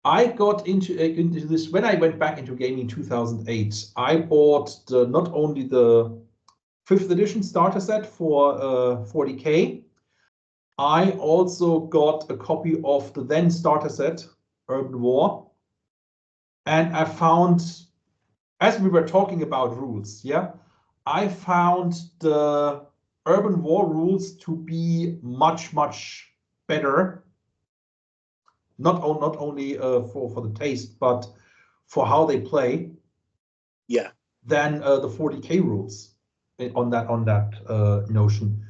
I got into this when I went back into gaming in 2008. I bought not only the 5th edition starter set for 40K, I also got a copy of the then starter set, Urban War. And I found, as we were talking about rules, yeah, I found the urban war rules to be much, much better. Not only for the taste, but for how they play. Yeah. Than the 40K rules on that notion.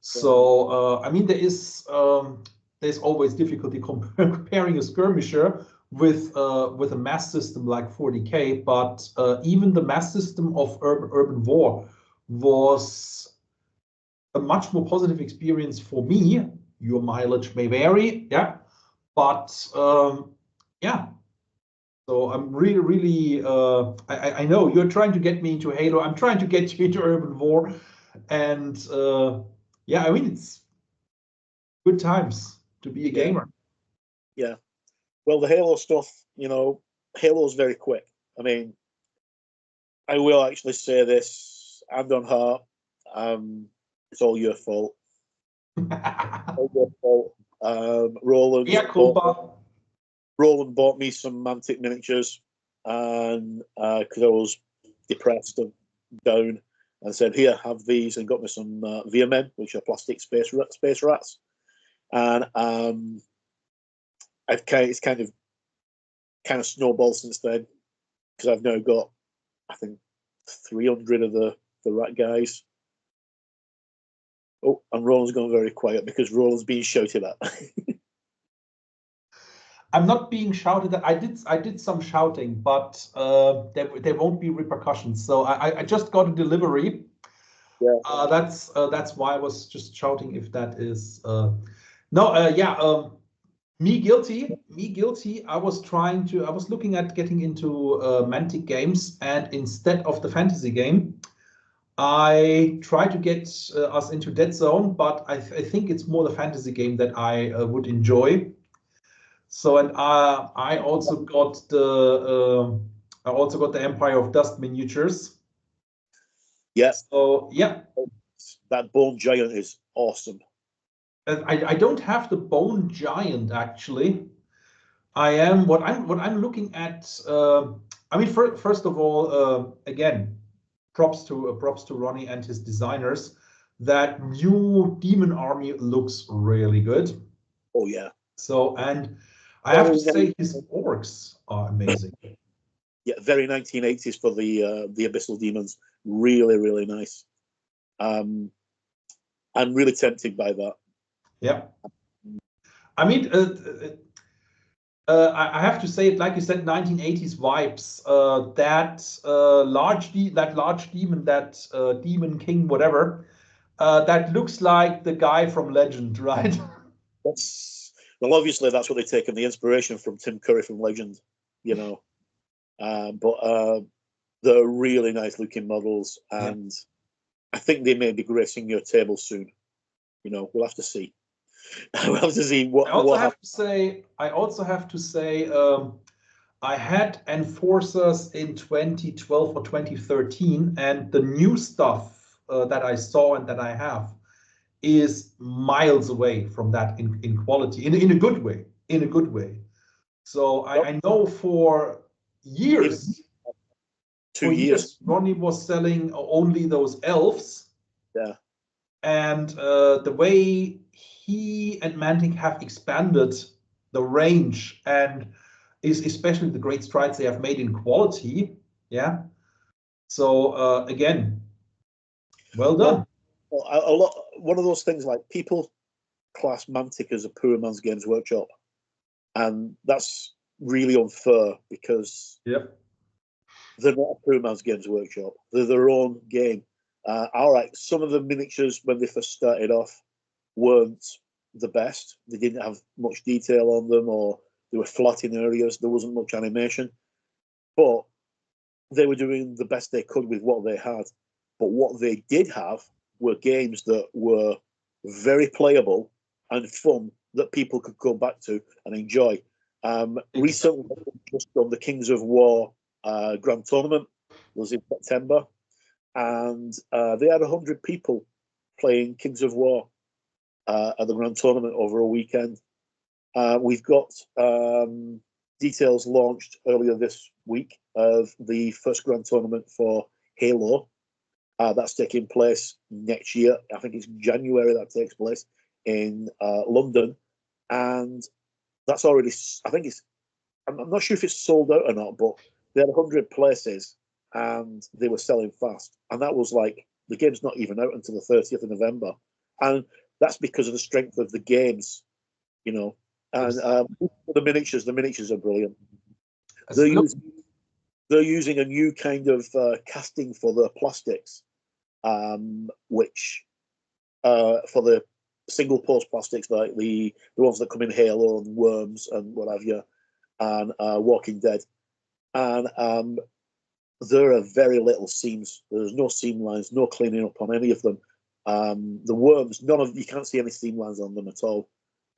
So I mean, there's always difficulty comparing a skirmisher with a mass system like 40K, but even the mass system of urban war was a much more positive experience for me. Your mileage may vary, yeah, but yeah. So I'm really, really, I know you're trying to get me into Halo. I'm trying to get you into Urban War. And yeah, I mean, it's good times to be a gamer. Yeah. Well, the Halo stuff, you know, Halo's very quick. I mean, I will actually say this, hand on heart, it's all your fault. All your fault. Roland. Yeah, cool. Roland bought me some Mantic miniatures, and because I was depressed and down, and said, "Here, have these," and got me some Veermen, which are plastic space rats, and it's kind of snowballed since then, because I've now got, I think, 300 of the rat guys. Oh, and Roland's gone very quiet because Roland's being shouted at. I'm not being shouted at. I did some shouting, but there won't be repercussions. So I just got a delivery. Yeah. That's why I was just shouting. If that is no, yeah. Me guilty. I was looking at getting into Mantic games, and instead of the fantasy game, I try to get us into Dead Zone, but I think it's more the fantasy game that I would enjoy. So, and I also got the Empire of Dust miniatures. Yes. Yeah. So yeah, that Bone Giant is awesome. I don't have the Bone Giant actually. What I'm looking at. I mean, first of all, again, props to Ronnie and his designers. That new demon army looks really good. Oh yeah. So, and I have to say his orcs are amazing. Yeah, very 1980s for the abyssal demons. Really, really nice. I'm really tempted by that. Yeah. I mean, I have to say it, like you said, 1980s vibes. That large demon, that demon king, whatever, that looks like the guy from Legend, right? Well, obviously that's what they've taken the inspiration from Tim Curry from Legend, you know. But they're really nice looking models, and I think they may be gracing your table soon. You know, we'll have to see. We'll have to see what. I also have to say, I had Enforcers in 2012 or 2013, and the new stuff that I saw and that I have is miles away from that in quality, in a good way. In a good way. So I know for years, 2 years, Ronnie was selling only those elves. Yeah. And the way he and Mantic have expanded the range, and is especially the great strides they have made in quality. Yeah. So again, well done. Well, a lot. One of those things, like, people class Mantic as a poor man's Games Workshop, and that's really unfair, because they're not a poor man's Games Workshop. They're their own game. All right, some of the miniatures when they first started off weren't the best. They didn't have much detail on them, or they were flat in areas. There wasn't much animation, but they were doing the best they could with what they had. But what they did have were games that were very playable and fun, that people could go back to and enjoy. Recently, just on the Kings of War Grand Tournament was in September, and they had 100 people playing Kings of War at the Grand Tournament over a weekend. We've got details launched earlier this week of the first Grand Tournament for Halo, That's taking place next year. I think it's January that takes place in London, and that's already. I think it's. I'm not sure if it's sold out or not, but they had 100 places, and they were selling fast. And that was like the game's not even out until the 30th of November, and that's because of the strength of the games, you know. And the miniatures are brilliant. They're using a new kind of casting for the plastics, which for the single post plastics, like the ones that come in Halo and Worms and what have you, and Walking Dead, and there are very little seams. There's no seam lines, no cleaning up on any of them. The Worms, you can't see any seam lines on them at all.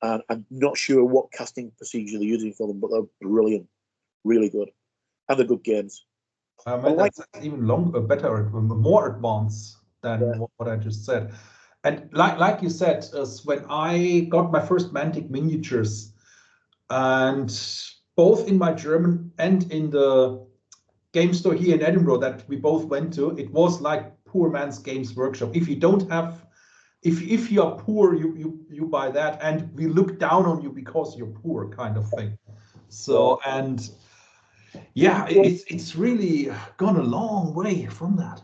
And I'm not sure what casting procedure they're using for them, but they're brilliant, really good, and they're good games. That's even longer, better, more advanced than what I just said. And like you said, when I got my first Mantic miniatures, and both in my German and in the game store here in Edinburgh that we both went to, it was like poor man's Games Workshop. If you don't have, if you are poor, you buy that, and we look down on you because you're poor, kind of thing. So, and yeah, it's really gone a long way from that.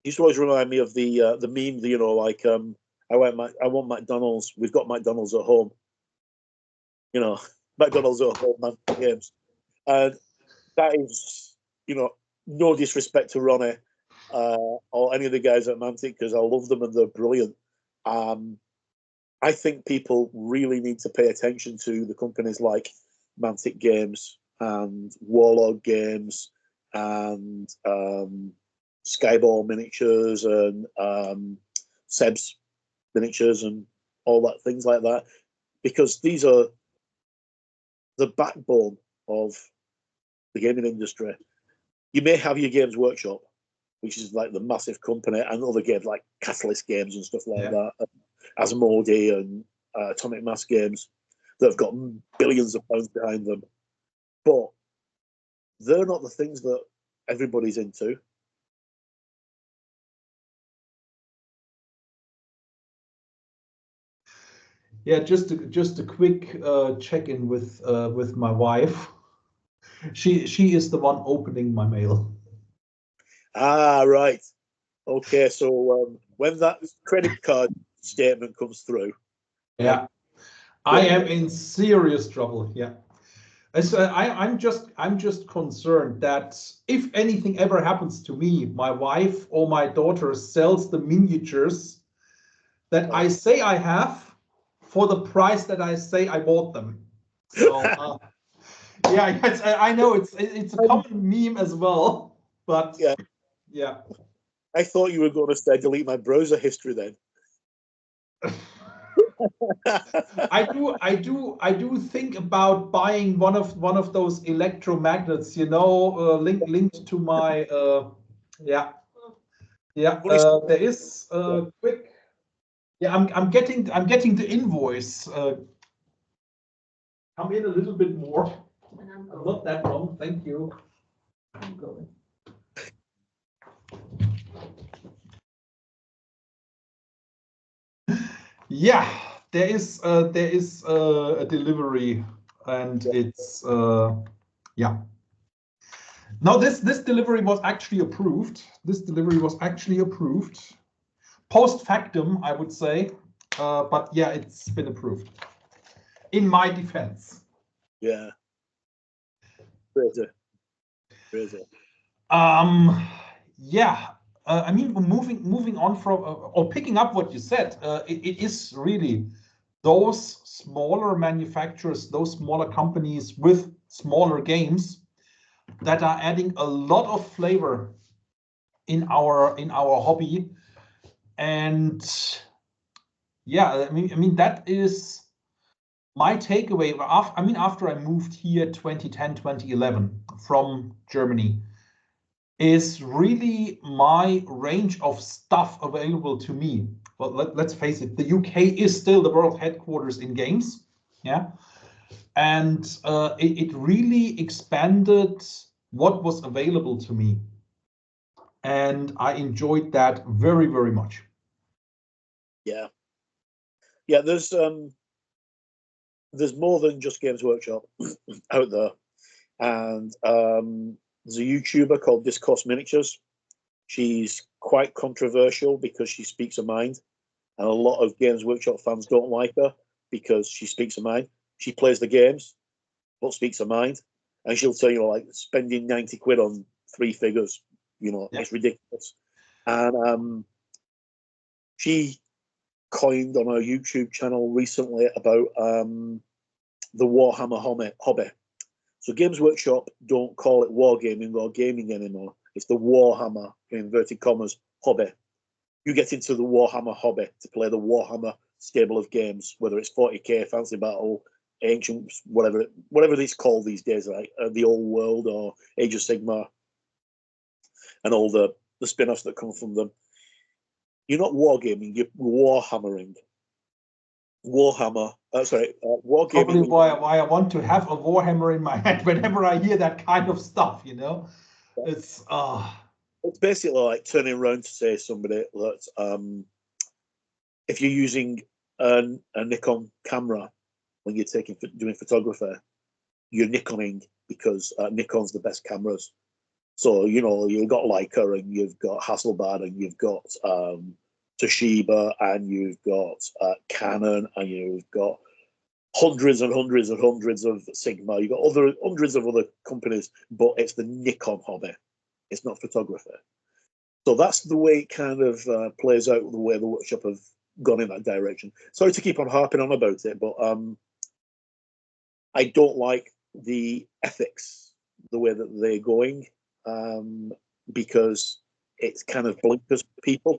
It used to always remind me of the meme, you know, like I want McDonald's. We've got McDonald's at home. You know, McDonald's at home, man, games, and that is, you know, no disrespect to Ronnie or any of the guys at Mantic, because I love them and they're brilliant. I think people really need to pay attention to the companies like Mantic Games and Warlord Games and Skyball Miniatures and Seb's Miniatures and all that, things like that, because these are the backbone of the gaming industry. You may have your Games Workshop, which is like the massive company, and other games like Catalyst Games and stuff like that, Asmodee and Atomic Mass Games that have got billions of pounds behind them. But they're not the things that everybody's into. Yeah, just a quick check-in with my wife. She is the one opening my mail. Ah, right. Okay, so when that credit card statement comes through, yeah, I am in serious trouble. Yeah, so I'm just concerned that if anything ever happens to me, my wife or my daughter sells the miniatures that I say I have for the price that I say I bought them. So yeah, I know it's a common meme as well, but yeah. I thought you were going to say delete my browser history then. I do think about buying one of those electromagnets, you know, linked to my yeah. There is quick. Yeah, I'm getting the invoice. Come in a little bit more. Not that long, thank you. I'm going. Yeah, there is a delivery, and it's yeah. No, this delivery was actually approved. This delivery was actually approved post factum, I would say, but yeah, it's been approved. In my defense. Yeah. Crazy. Yeah. I mean, moving on from or picking up what you said, it is really those smaller manufacturers, those smaller companies with smaller games that are adding a lot of flavor in our hobby. And yeah, I mean that is my takeaway. After I moved here 2010, 2011 from Germany, is really my range of stuff available to me. Well, let's face it, the UK is still the world headquarters in games, yeah, and it really expanded what was available to me. and I enjoyed that very, very much. Yeah, yeah. There's more than just Games Workshop out there, and there's a YouTuber called Discourse Miniatures. She's quite controversial because she speaks her mind, and a lot of Games Workshop fans don't like her because she speaks her mind. She plays the games, but speaks her mind, and she'll tell you, like, spending 90 quid on 3 figures, it's ridiculous. And she coined on her YouTube channel recently about the Warhammer hobby. So Games Workshop don't call it wargaming or gaming anymore. It's the Warhammer, in inverted commas, hobby. You get into the Warhammer hobby to play the Warhammer stable of games, whether it's 40k, Fantasy Battle, Ancient, whatever it's called these days, right? The Old World or Age of Sigmar, and all the spin-offs that come from them. You're not wargaming, you're warhammering. Wargaming. Probably why I want to have a Warhammer in my head whenever I hear that kind of stuff, It's It's basically like turning around to say to somebody that if you're using a Nikon camera when you're doing photography, you're Nikoning because Nikon's the best cameras. So, you've got Leica, and you've got Hasselblad, and you've got Toshiba, and you've got Canon, and you've got hundreds and hundreds and hundreds of Sigma. You've got hundreds of other companies, but it's the Nikon hobby. It's not photography. So that's the way it kind of plays out, the way the workshop have gone in that direction. Sorry to keep on harping on about it, but I don't like the ethics, the way that they're going, because it's kind of blinkers people.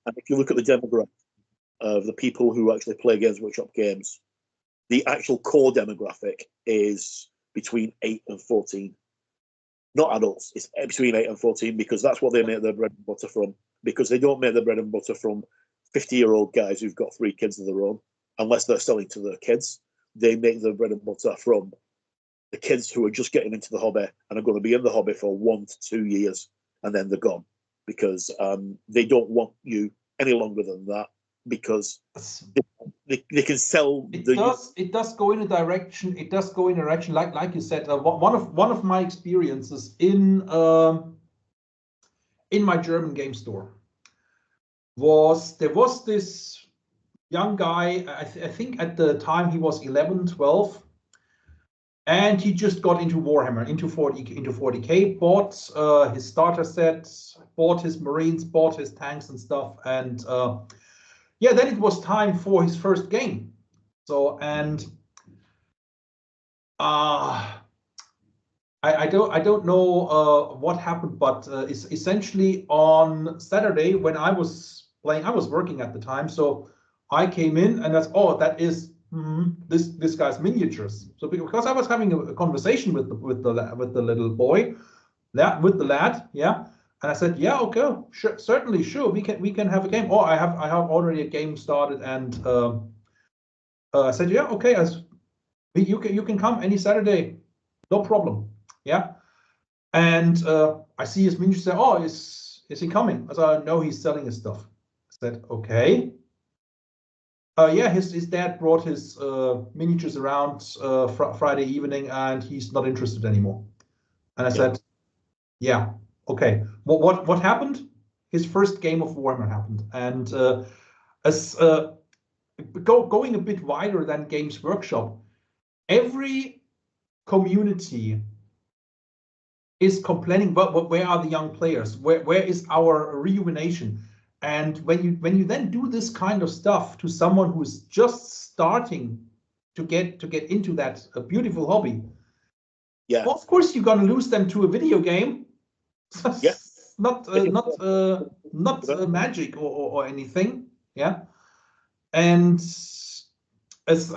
And if you look at the demographic of the people who actually play Games Workshop games, the actual core demographic is between 8 and 14. Not adults, it's between 8 and 14, because that's what they make their bread and butter from. Because they don't make their bread and butter from 50-year-old guys who've got 3 kids of their own, unless they're selling to their kids. They make their bread and butter from the kids who are just getting into the hobby and are going to be in the hobby for 1 to 2 years, and then they're gone, because they don't want you any longer than that, because they can sell. It does go in a direction. It does go in a direction, like you said. One of my experiences in my German game store was this young guy. I think at the time he was 11, 12, and he just got into Warhammer, into 40k. Bought his starter set, bought his Marines, bought his tanks and stuff, and then it was time for his first game. So, and I don't know what happened, but essentially on Saturday when I was playing, I was working at the time, so I came in and that is this guy's miniatures. So because I was having a conversation with the little boy, with the lad, and I said, yeah, okay, sure, certainly, sure, we can have a game. Oh, I have already a game started, and I said, yeah, okay, you can come any Saturday, no problem. Yeah. And I see his miniature, say, oh, is he coming? I said, no, he's selling his stuff. I said, okay. His dad brought his miniatures around Friday evening, and he's not interested anymore. And I said, yeah, okay. What happened? His first game of Warhammer happened, and going a bit wider than Games Workshop, every community is complaining, but where are the young players? Where is our rejuvenation? And when you then do this kind of stuff to someone who is just starting to get into that beautiful hobby, well, of course you're gonna lose them to a video game. not magic or anything. Yeah, and as there's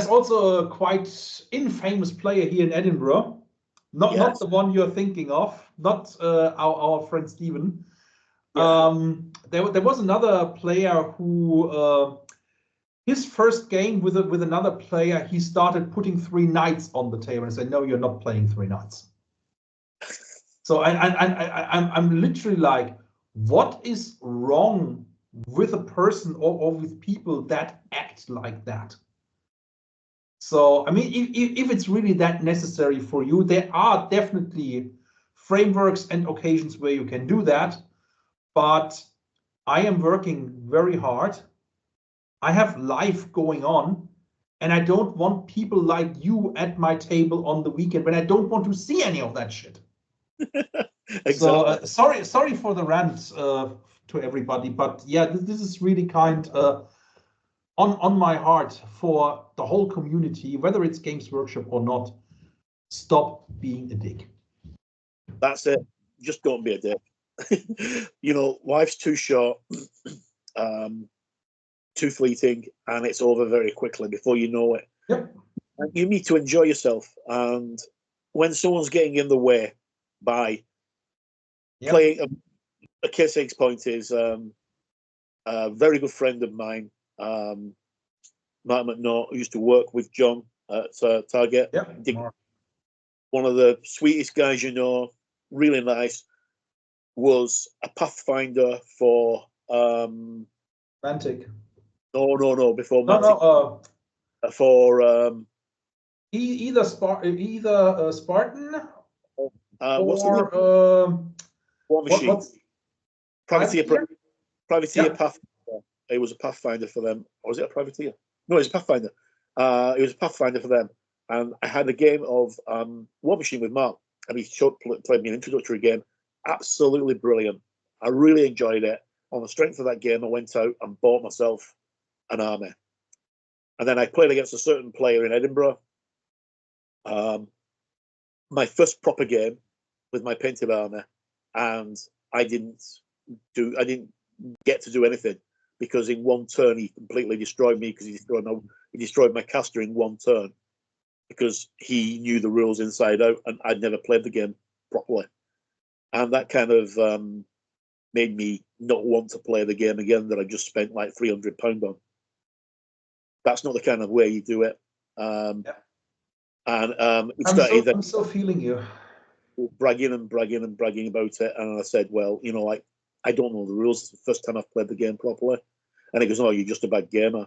also a quite infamous player here in Edinburgh. Not the one you're thinking of, not our friend Steven. There was another player who his first game with another player, he started putting 3 knights on the table and said, no, you're not playing 3 knights. So I'm literally like, what is wrong with a person or with people that act like that? So, I mean, if it's really that necessary for you, there are definitely frameworks and occasions where you can do that. But I am working very hard. I have life going on, and I don't want people like you at my table on the weekend when I don't want to see any of that shit. Exactly. So sorry for the rant to everybody, but yeah, this is really kind on my heart for the whole community, whether it's Games Workshop or not. Stop being a dick. That's it. Just don't be a dick. You know, life's too short, too fleeting, and it's over very quickly before you know it. Yep. And you need to enjoy yourself. And when someone's getting in the way by playing, a case in point is a very good friend of mine, Marc and I, who used to work with John at Target. Yep. One of the sweetest guys you know, really nice, was a pathfinder for Mantic. No, before No, Mantic. no. For either Spartan what's or War Machine. what's Privateer Yeah. Pathfinder. It was a Pathfinder for them. Or was it a Privateer? No, it was a Pathfinder. It was a Pathfinder for them. And I had a game of War Machine with Mark, and he played me an introductory game. Absolutely brilliant. I really enjoyed it. On the strength of that game, I went out and bought myself an army. And then I played against a certain player in Edinburgh. My first proper game with my painted army, and I didn't get to do anything because in one turn he completely destroyed me because he destroyed my caster in one turn because he knew the rules inside out and I'd never played the game properly, and that kind of made me not want to play the game again that I just spent like £300 on. That's not the kind of way you do it. And it started. I'm so feeling you. Bragging about it, and I said, well, you know, like, I don't know the rules. It's the first time I've played the game properly. And he goes, oh, you're just a bad gamer.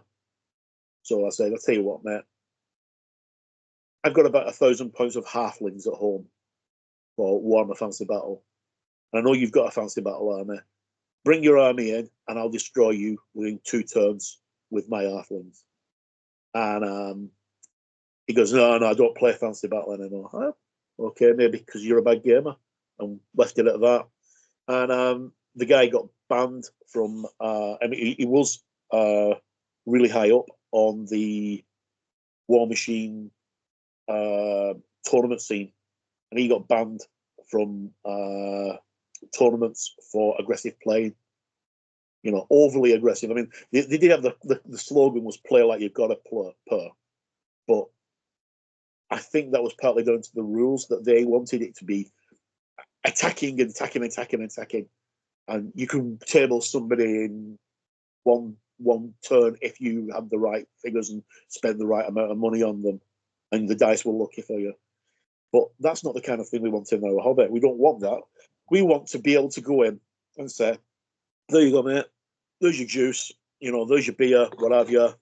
So I said, I'll tell you what, mate, I've got about 1,000 pounds of halflings at home for Warhammer Fantasy Battle, and I know you've got a Fantasy Battle army. Bring your army in and I'll destroy you within 2 turns with my halflings. And he goes, no, I don't play Fantasy Battle anymore. Oh, okay, maybe because you're a bad gamer, and left it at that. And the guy got banned from. I mean, he was really high up on the War Machine tournament scene, and he got banned from tournaments for aggressive playing. You know, overly aggressive. I mean, they did have the slogan was "Play like you've got to play," but I think that was partly down to the rules that they wanted it to be attacking, and you can table somebody in one turn if you have the right figures and spend the right amount of money on them, and the dice will lucky for you. But that's not the kind of thing we want in our hobby. We don't want that. We want to be able to go in and say, there you go, mate. There's your juice. You know, there's your beer, what have you.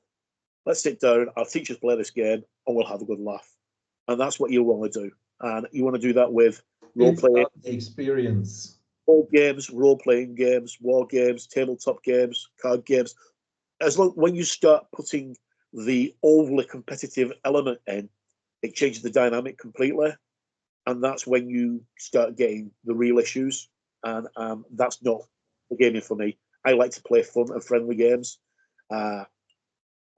Let's sit down. I'll teach you to play this game, and we'll have a good laugh. And that's what you want to do. And you want to do that with role-playing experience. Board games, role-playing games, war games, tabletop games, card games. As long when you start putting the overly competitive element in, it changes the dynamic completely. And that's when you start getting the real issues. And that's not the gaming for me. I like to play fun and friendly games.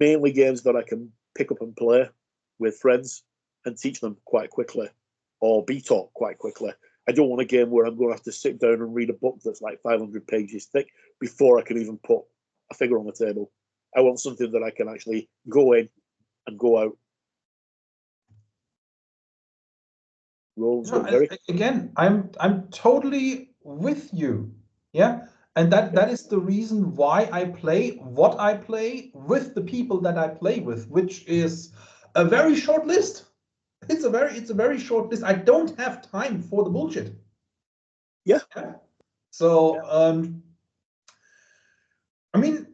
Mainly games that I can pick up and play with friends and teach them quite quickly or be taught quite quickly. I don't want a game where I'm going to have to sit down and read a book that's like 500 pages thick before I can even put a figure on the table. I want something that I can actually go in and go out. Again, I'm totally with you. Yeah. And that is the reason why I play what I play with the people that I play with, which is a very short list. It's a very short list. I don't have time for the bullshit. Yeah. So, I mean,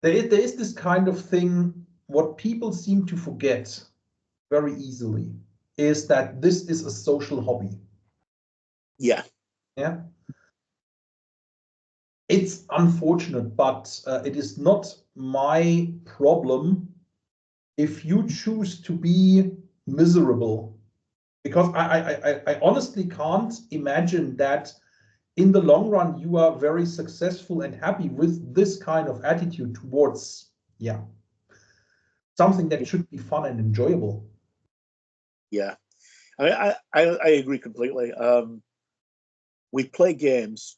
there is this kind of thing. What people seem to forget very easily is that this is a social hobby. Yeah. Yeah. It's unfortunate, but it is not my problem if you choose to be miserable, because I honestly can't imagine that in the long run you are very successful and happy with this kind of attitude towards, yeah, something that should be fun and enjoyable. Yeah. I agree completely. We play games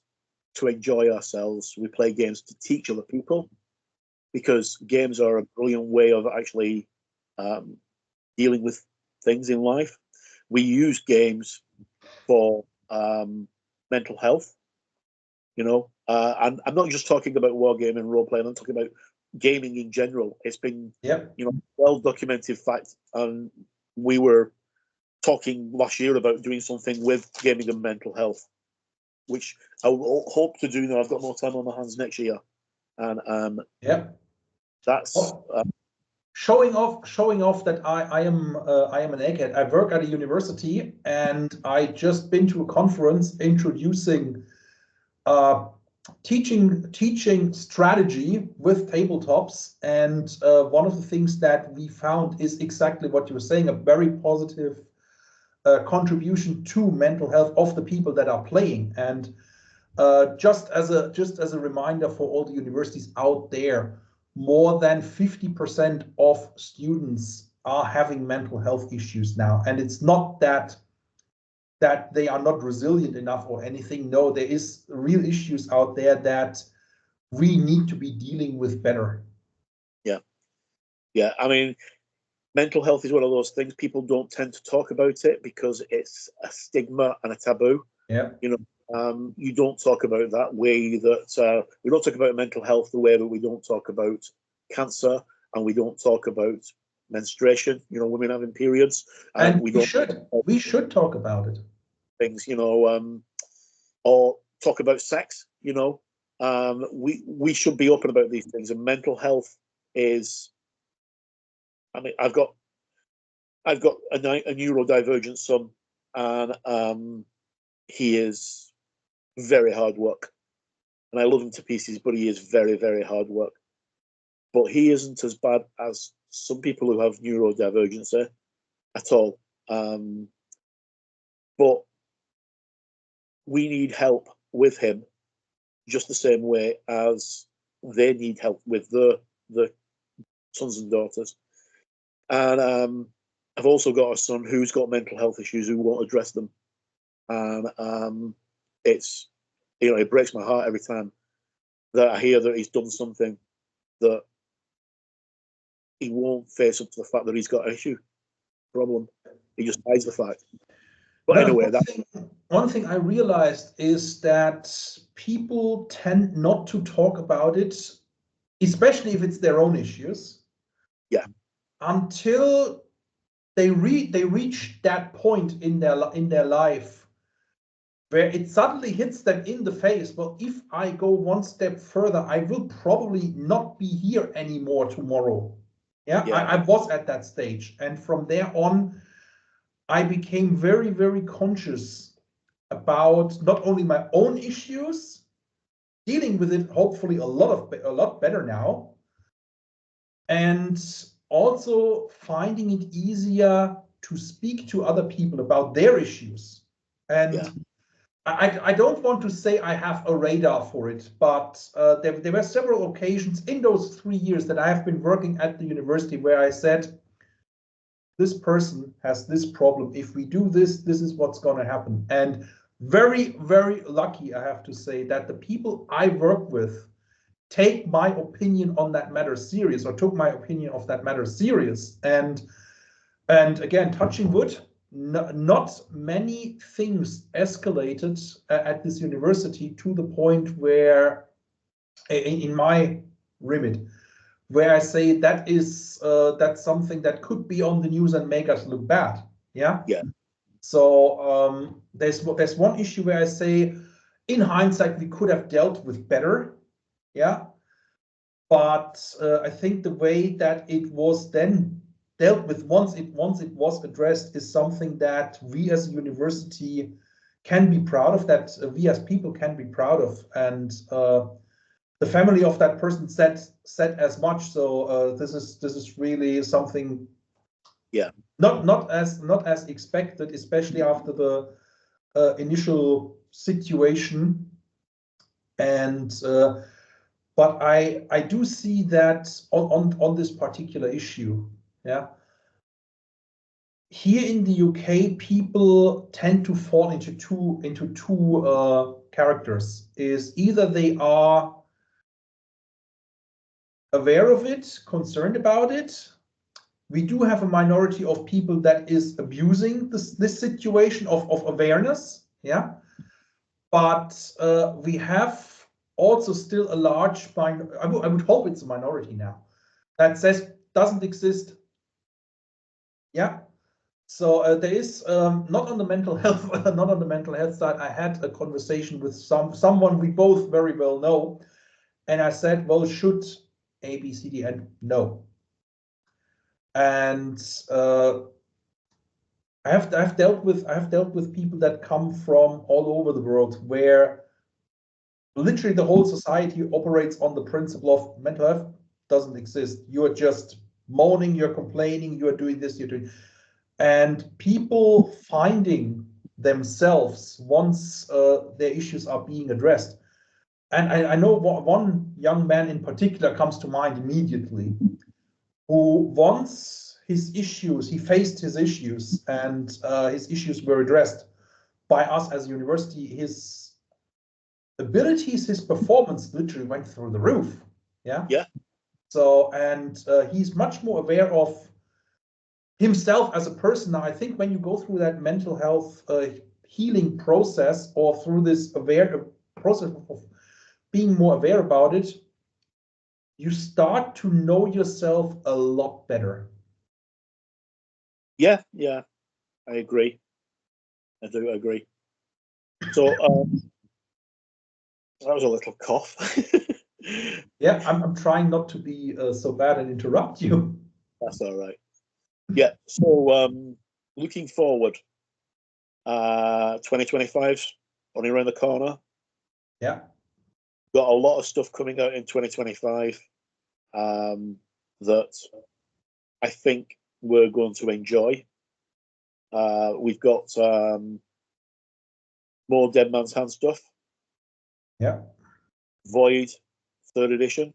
to enjoy ourselves. We play games to teach other people, because games are a brilliant way of actually dealing with things in life. We use games for mental health, and I'm not just talking about wargaming and role playing. I'm talking about gaming in general. It's been, well documented fact, and we were talking last year about doing something with gaming and mental health, which I hope to do now. I've got more time on my hands next year, and that's showing off that I am an egghead. I work at a university, and I just been to a conference introducing teaching strategy with tabletops, and one of the things that we found is exactly what you were saying, a very positive contribution to mental health of the people that are playing. And just as a reminder for all the universities out there, more than 50% of students are having mental health issues now, and it's not that they are not resilient enough or anything. No, there is real issues out there that we need to be dealing with better. Yeah. I mean, mental health is one of those things people don't tend to talk about it because it's a stigma and a taboo. Yeah. You don't talk about that way that we don't talk about mental health the way that we don't talk about cancer, and we don't talk about menstruation, women having periods, and we should talk about it. Things, or talk about sex. We should be open about these things, and mental health is. I mean, I've got a neurodivergent son, and he is very hard work, and I love him to pieces, but he is very, very hard work. But he isn't as bad as some people who have neurodivergency at all. But we need help with him just the same way as they need help with the sons and daughters. And I've also got a son who's got mental health issues who won't address them. And it's, it breaks my heart every time that I hear that he's done something that he won't face up to the fact that he's got an issue, problem. He just hides the fact. But anyway, one thing I realized is that people tend not to talk about it, especially if it's their own issues. Yeah. Until they reach that point in their life where it suddenly hits them in the face. Well, if I go one step further, I will probably not be here anymore tomorrow. Yeah. I was at that stage, and from there on, I became very, very conscious about not only my own issues, dealing with it hopefully a lot better now, and also finding it easier to speak to other people about their issues. And I don't want to say I have a radar for it, but there were several occasions in those 3 years that I have been working at the university where I said, this person has this problem. If we do this, this is what's going to happen. And very, very lucky, I have to say, that the people I work with take my opinion on that matter serious, or took my opinion of that matter serious. And again, touching wood, not many things escalated at this university to the point where, in my remit, where I say that's something that could be on the news and make us look bad. Yeah. Yeah. So there's one issue where I say, in hindsight, we could have dealt with better, yeah. But I think the way that it was then dealt with once it was addressed is something that we as a university can be proud of, that we as people can be proud of, and the family of that person said as much. So this is really something, yeah, not as expected, especially after the initial situation. And but I do see that on this particular issue, yeah. Here in the UK, people tend to fall into two characters. Is either they are aware of it, concerned about it. We do have a minority of people that is abusing this situation of awareness, yeah. But we have also still a large I would hope it's a minority now that says doesn't exist, yeah. So there is not on the mental health not on the mental health side. I had a conversation with someone we both very well know, and I said, well, should A, B, C, D, and no. And I have dealt with people that come from all over the world, where literally the whole society operates on the principle of mental health doesn't exist. You are just moaning, you're complaining, you are doing this, you're doing, and people finding themselves once their issues are being addressed. And I know one young man in particular comes to mind immediately, who once he faced his issues, and his issues were addressed by us as a university, his abilities, his performance literally went through the roof. Yeah. Yeah. So, and he's much more aware of himself as a person. Now, I think when you go through that mental health healing process, or through this process of being more aware about it, you start to know yourself a lot better. Yeah, I agree. I do agree. So that was a little cough. Yeah, I'm trying not to be so bad and interrupt you. That's all right. Yeah. So looking forward, 2025's only around the corner. Yeah. Got a lot of stuff coming out in 2025 that I think we're going to enjoy. We've got more Dead Man's Hand stuff. Yeah. Void 3rd edition.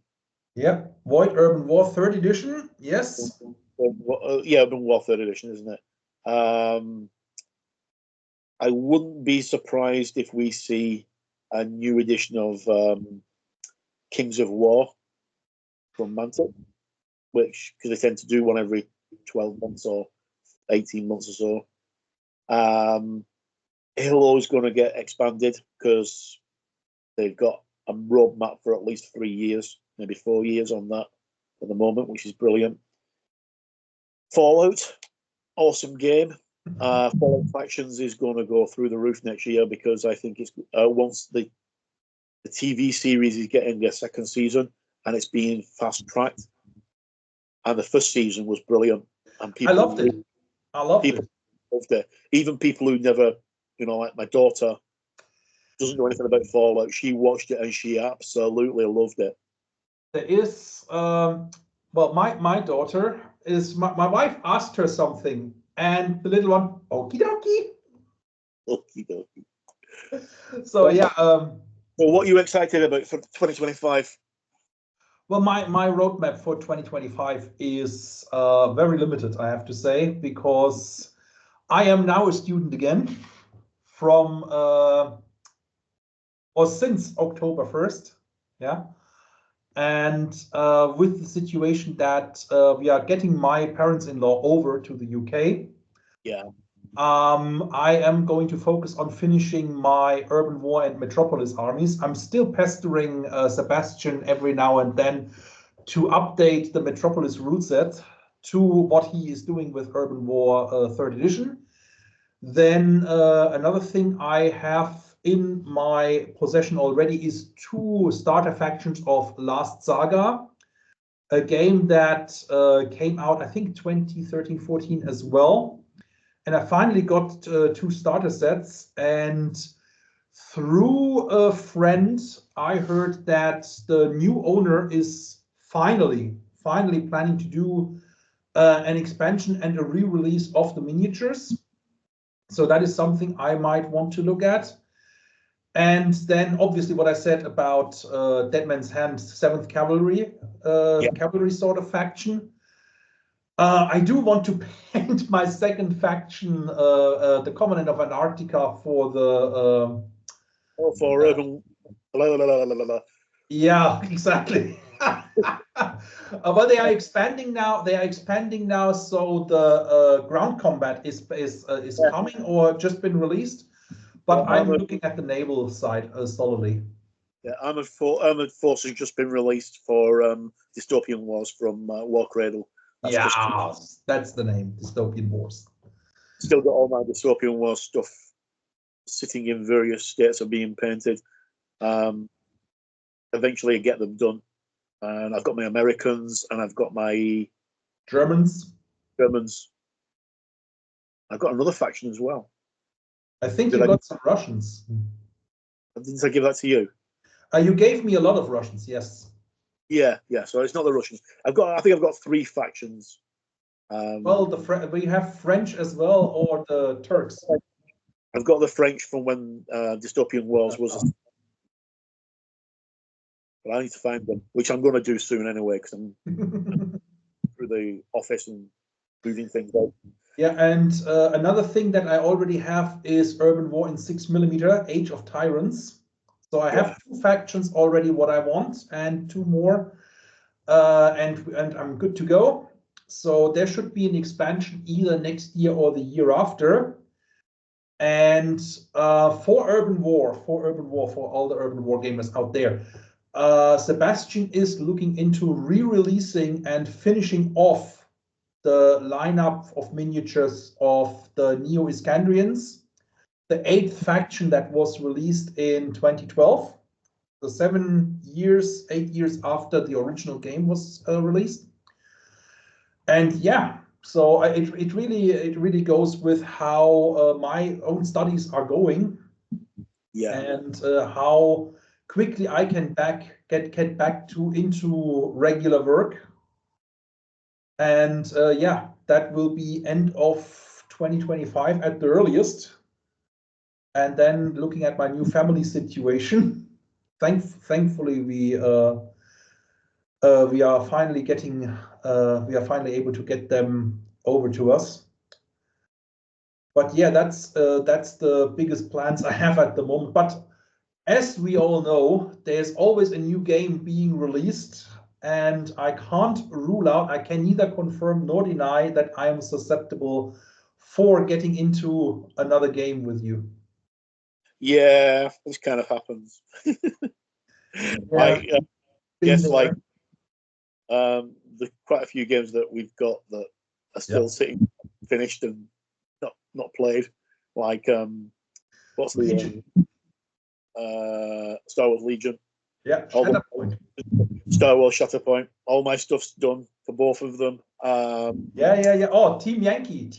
Yeah. Void Urban War 3rd edition. Yes. Yeah, Urban War 3rd edition, isn't it? I wouldn't be surprised if we see a new edition of Kings of War from Mantic, which, because they tend to do one every 12 months or 18 months or so. Halo's going to get expanded because they've got a roadmap for at least 3 years, maybe 4 years on that at the moment, which is brilliant. Fallout, awesome game. Fallout Factions is going to go through the roof next year, because I think it's once the TV series is getting their 2nd season, and it's being fast tracked. And the 1st season was brilliant, and people I loved it. Loved it. Even people who never, like my daughter, doesn't know anything about Fallout. She watched it and she absolutely loved it. There is, well, my daughter is, my wife asked her something, and the little one, okie dokie. Okie dokie. So yeah. So what are you excited about for 2025? Well, my roadmap for 2025 is very limited, I have to say, because I am now a student again from or since October 1st, yeah. And with the situation that we are getting my parents-in-law over to the UK, yeah, I am going to focus on finishing my Urban War and Metropolis armies. I'm still pestering Sebastian every now and then to update the Metropolis rule set to what he is doing with Urban War 3rd edition. Then another thing I have in my possession already is 2 starter factions of Last Saga, a game that came out, I think, 2013-14 as well. And I finally got 2 starter sets. And through a friend, I heard that the new owner is finally planning to do an expansion and a re-release of the miniatures. So that is something I might want to look at. And then obviously what I said about Dead Man's Hand, 7th Cavalry, cavalry sort of faction. I do want to paint my second faction, the Covenant of Antarctica, for the urban. Yeah, exactly. Well, they are expanding now. So the ground combat is coming or just been released. But I'm looking at the naval side solidly. Yeah, Armored Force has just been released for Dystopian Wars from War Cradle. That's the name, Dystopian Wars. Still got all my Dystopian Wars stuff sitting in various states of being painted. Eventually, I get them done, and I've got my Americans and I've got my Germans. I've got another faction as well. I think you got some Russians. Didn't I give that to you? You gave me a lot of Russians, yes. Yeah. So it's not the Russians. I think I've got 3 factions. Well, we have French as well, or the Turks. I've got the French from when Dystopian Wars was. But I need to find them, which I'm going to do soon anyway, because I'm through the office and moving things out. Yeah, and another thing that I already have is Urban War in 6mm, Age of Tyrants. So I have 2 factions already what I want, and 2 more, and I'm good to go. So there should be an expansion either next year or the year after. And for Urban War, for all the Urban War gamers out there, Sebastian is looking into re-releasing and finishing off the lineup of miniatures of the Neo-Iskandrians, the 8th faction that was released in 2012, so 8 years after the original game was released. And yeah, so it really goes with how my own studies are going, and how quickly I can get back into regular work. And that will be end of 2025 at the earliest. And then looking at my new family situation, thankfully we are finally able to get them over to us. But yeah, that's the biggest plans I have at the moment. But as we all know, there's always a new game being released, and I can't rule out, I can neither confirm nor deny that I am susceptible for getting into another game with you. Yeah, this kind of happens. There's quite a few games that we've got that are still sitting finished and not played. Like what's the Legion? Star Wars Legion. Yeah, Star Wars Shatterpoint. All my stuff's done for both of them. Yeah. Oh, Team Yankee.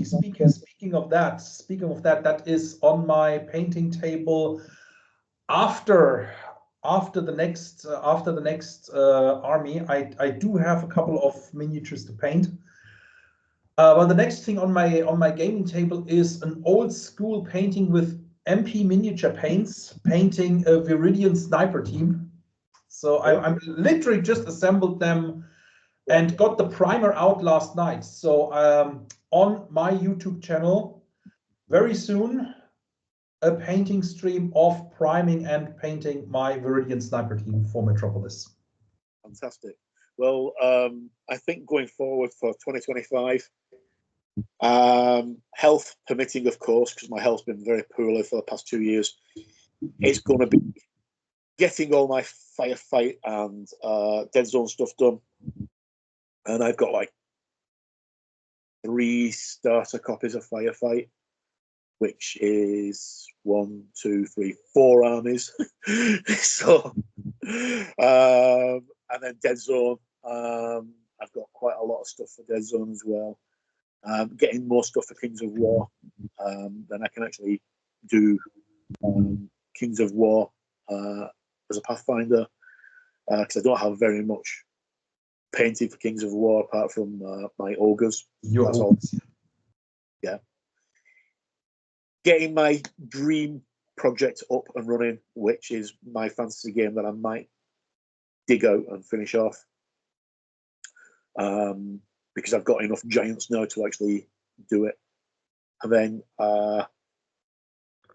Speaking of that, that is on my painting table after the next army. I do have a couple of miniatures to paint. Well, the next thing on my gaming table is an old school painting with MP miniature paints, painting a Viridian sniper team. So I'm literally just assembled them and got the primer out last night. So on my YouTube channel, very soon, a painting stream of priming and painting my Viridian sniper team for Metropolis. Fantastic. Well, I think going forward for 2025, health permitting, of course, because my health's been very poorly for the past 2 years, it's going to be getting all my firefight and Dead Zone stuff done. And I've got like 3 starter copies of Firefight. which is 4 armies. So, and then Dead Zone. I've got quite a lot of stuff for Dead Zone as well. Getting more stuff for Kings of War. Then I can actually do Kings of War as a Pathfinder, because I don't have very much painted for Kings of War apart from my ogres. Your That's ogres. all. Yeah. Getting my dream project up and running, which is my fantasy game that I might dig out and finish off, because I've got enough giants now to actually do it. And then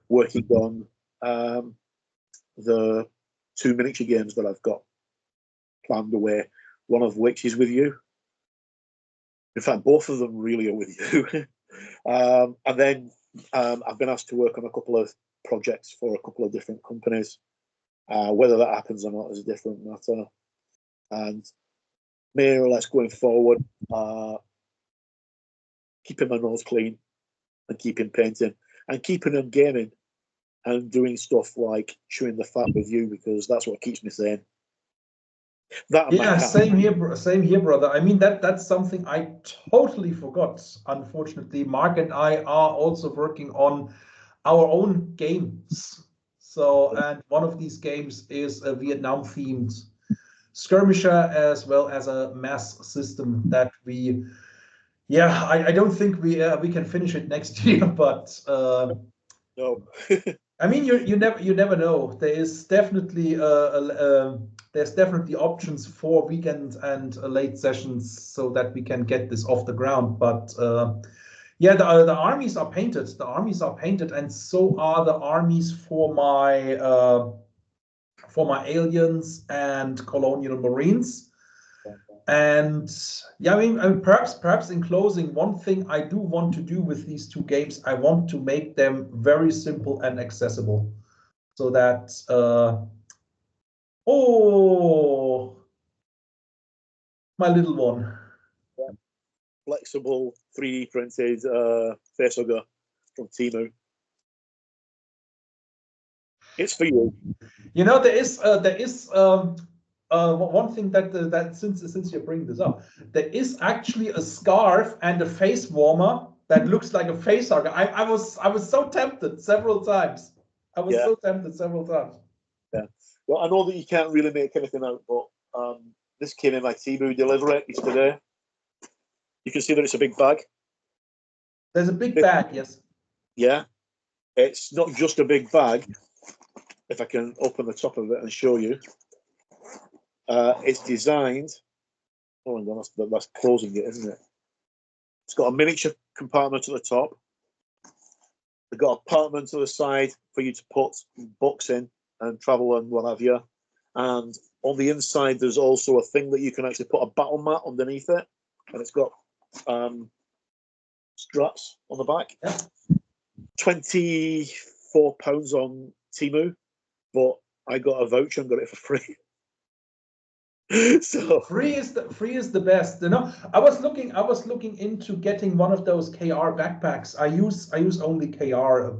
working on the 2 miniature games that I've got planned away, one of which is with you. In fact, both of them really are with you. And then I've been asked to work on a couple of projects for a couple of different companies. Whether that happens or not is a different matter. And more or less going forward, keeping my nose clean and keeping painting and keeping on gaming and doing stuff like chewing the fat with you, because that's what keeps me sane. That and my Yeah, cat. same here, brother. I mean, that's something I totally forgot. Unfortunately, Mark and I are also working on our own games. So, and one of these games is a Vietnam-themed skirmisher, as well as a mass system that we, yeah, I don't think we can finish it next year, but No. I mean, you never know. There is definitely there's definitely options for weekend and late sessions so that we can get this off the ground. But yeah, the armies are painted. The armies are painted, and so are the armies for my aliens and colonial marines. And yeah, I mean, perhaps in closing, one thing I do want to do with these two games, I want to make them very simple and accessible, so that oh, my little one. Flexible 3D printed facehugger from Temu. It's for you. You know, there is one thing that since you're bringing this up, there is actually a scarf and a face warmer that looks like a face hugger. I was so tempted several times. So tempted several times. Yeah. Well, I know that you can't really make anything out, but this came in my Temu delivery today. You can see that it's a big bag. There's a big bag, yes. Yeah. It's not just a big bag. If I can open the top of it and show you. It's designed. Oh, hang on, that's closing it, isn't it? It's got a miniature compartment at the top. They've got a compartment to the side for you to put books in and travel and what have you. And on the inside, there's also a thing that you can actually put a battle mat underneath it. And it's got straps on the back. Yeah. £24 on Temu, but I got a voucher and got it for free. So free is the best. You know, I was looking into getting one of those KR backpacks. I use only KR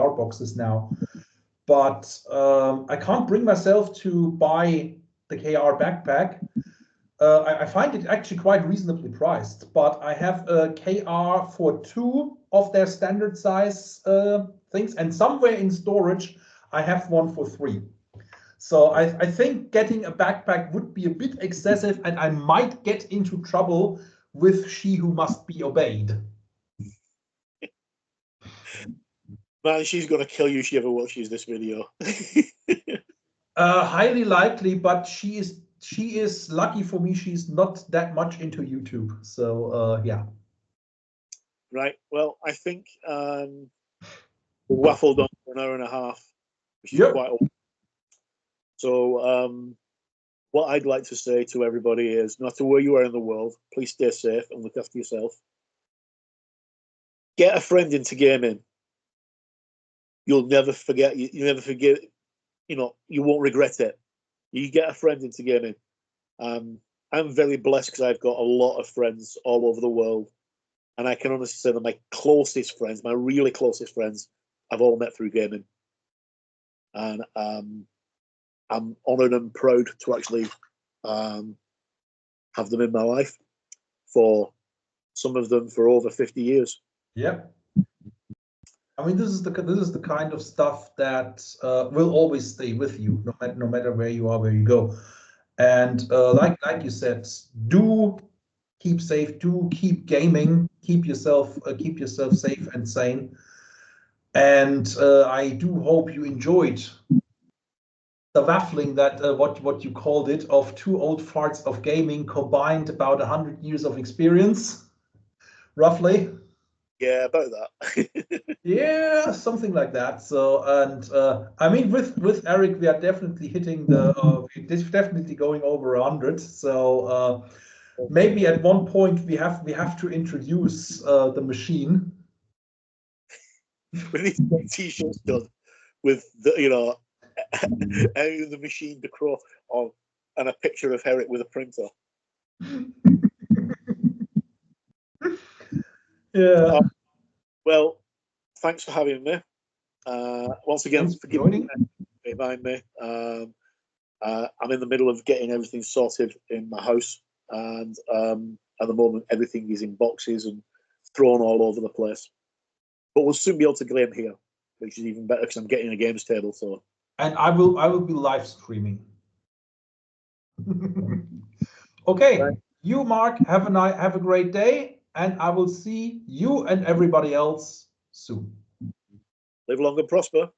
boxes now, but I can't bring myself to buy the KR backpack. I find it actually quite reasonably priced, but I have a KR for 2 of their standard size things, and somewhere in storage I have one for 3. So I think getting a backpack would be a bit excessive, and I might get into trouble with She Who Must Be Obeyed. man, she's gonna kill you if she ever watches this video. Highly likely, but she is lucky for me. She's not that much into YouTube. So yeah. Right. Well, I think we waffled on for an hour and a half, which is quite old. So what I'd like to say to everybody is, no matter where you are in the world, please stay safe and look after yourself. Get a friend into gaming. You'll never forget. You never forget. You know, you won't regret it. You get a friend into gaming. I'm very blessed because I've got a lot of friends all over the world, and I can honestly say that my closest friends, my really closest friends, I've all met through gaming, and I'm honoured and proud to actually have them in my life. For some of them, for over 50 years. Yep. I mean, this is the kind of stuff that will always stay with you, no matter where you are, where you go. And like you said, do keep safe, do keep gaming, keep yourself safe and sane. And I do hope you enjoyed the waffling that what you called it, of two old farts of gaming combined about 100 years of experience, roughly. Yeah, about that. Yeah, something like that. So, and I mean, with Eric, we are definitely hitting it's definitely going over 100. So maybe at one point we have to introduce the machine. We need to get t-shirts done with the the machine to crow on, and a picture of Herrick with a printer. Yeah. Well, thanks for having me. Once again, Thanks for forgive joining. me, remind me. I'm in the middle of getting everything sorted in my house, and at the moment everything is in boxes and thrown all over the place. But we'll soon be able to game here, which is even better because I'm getting a games table. So, And I will be live streaming. Okay, right. You, Mark, have a great day, and I will see you and everybody else soon. Live long and prosper.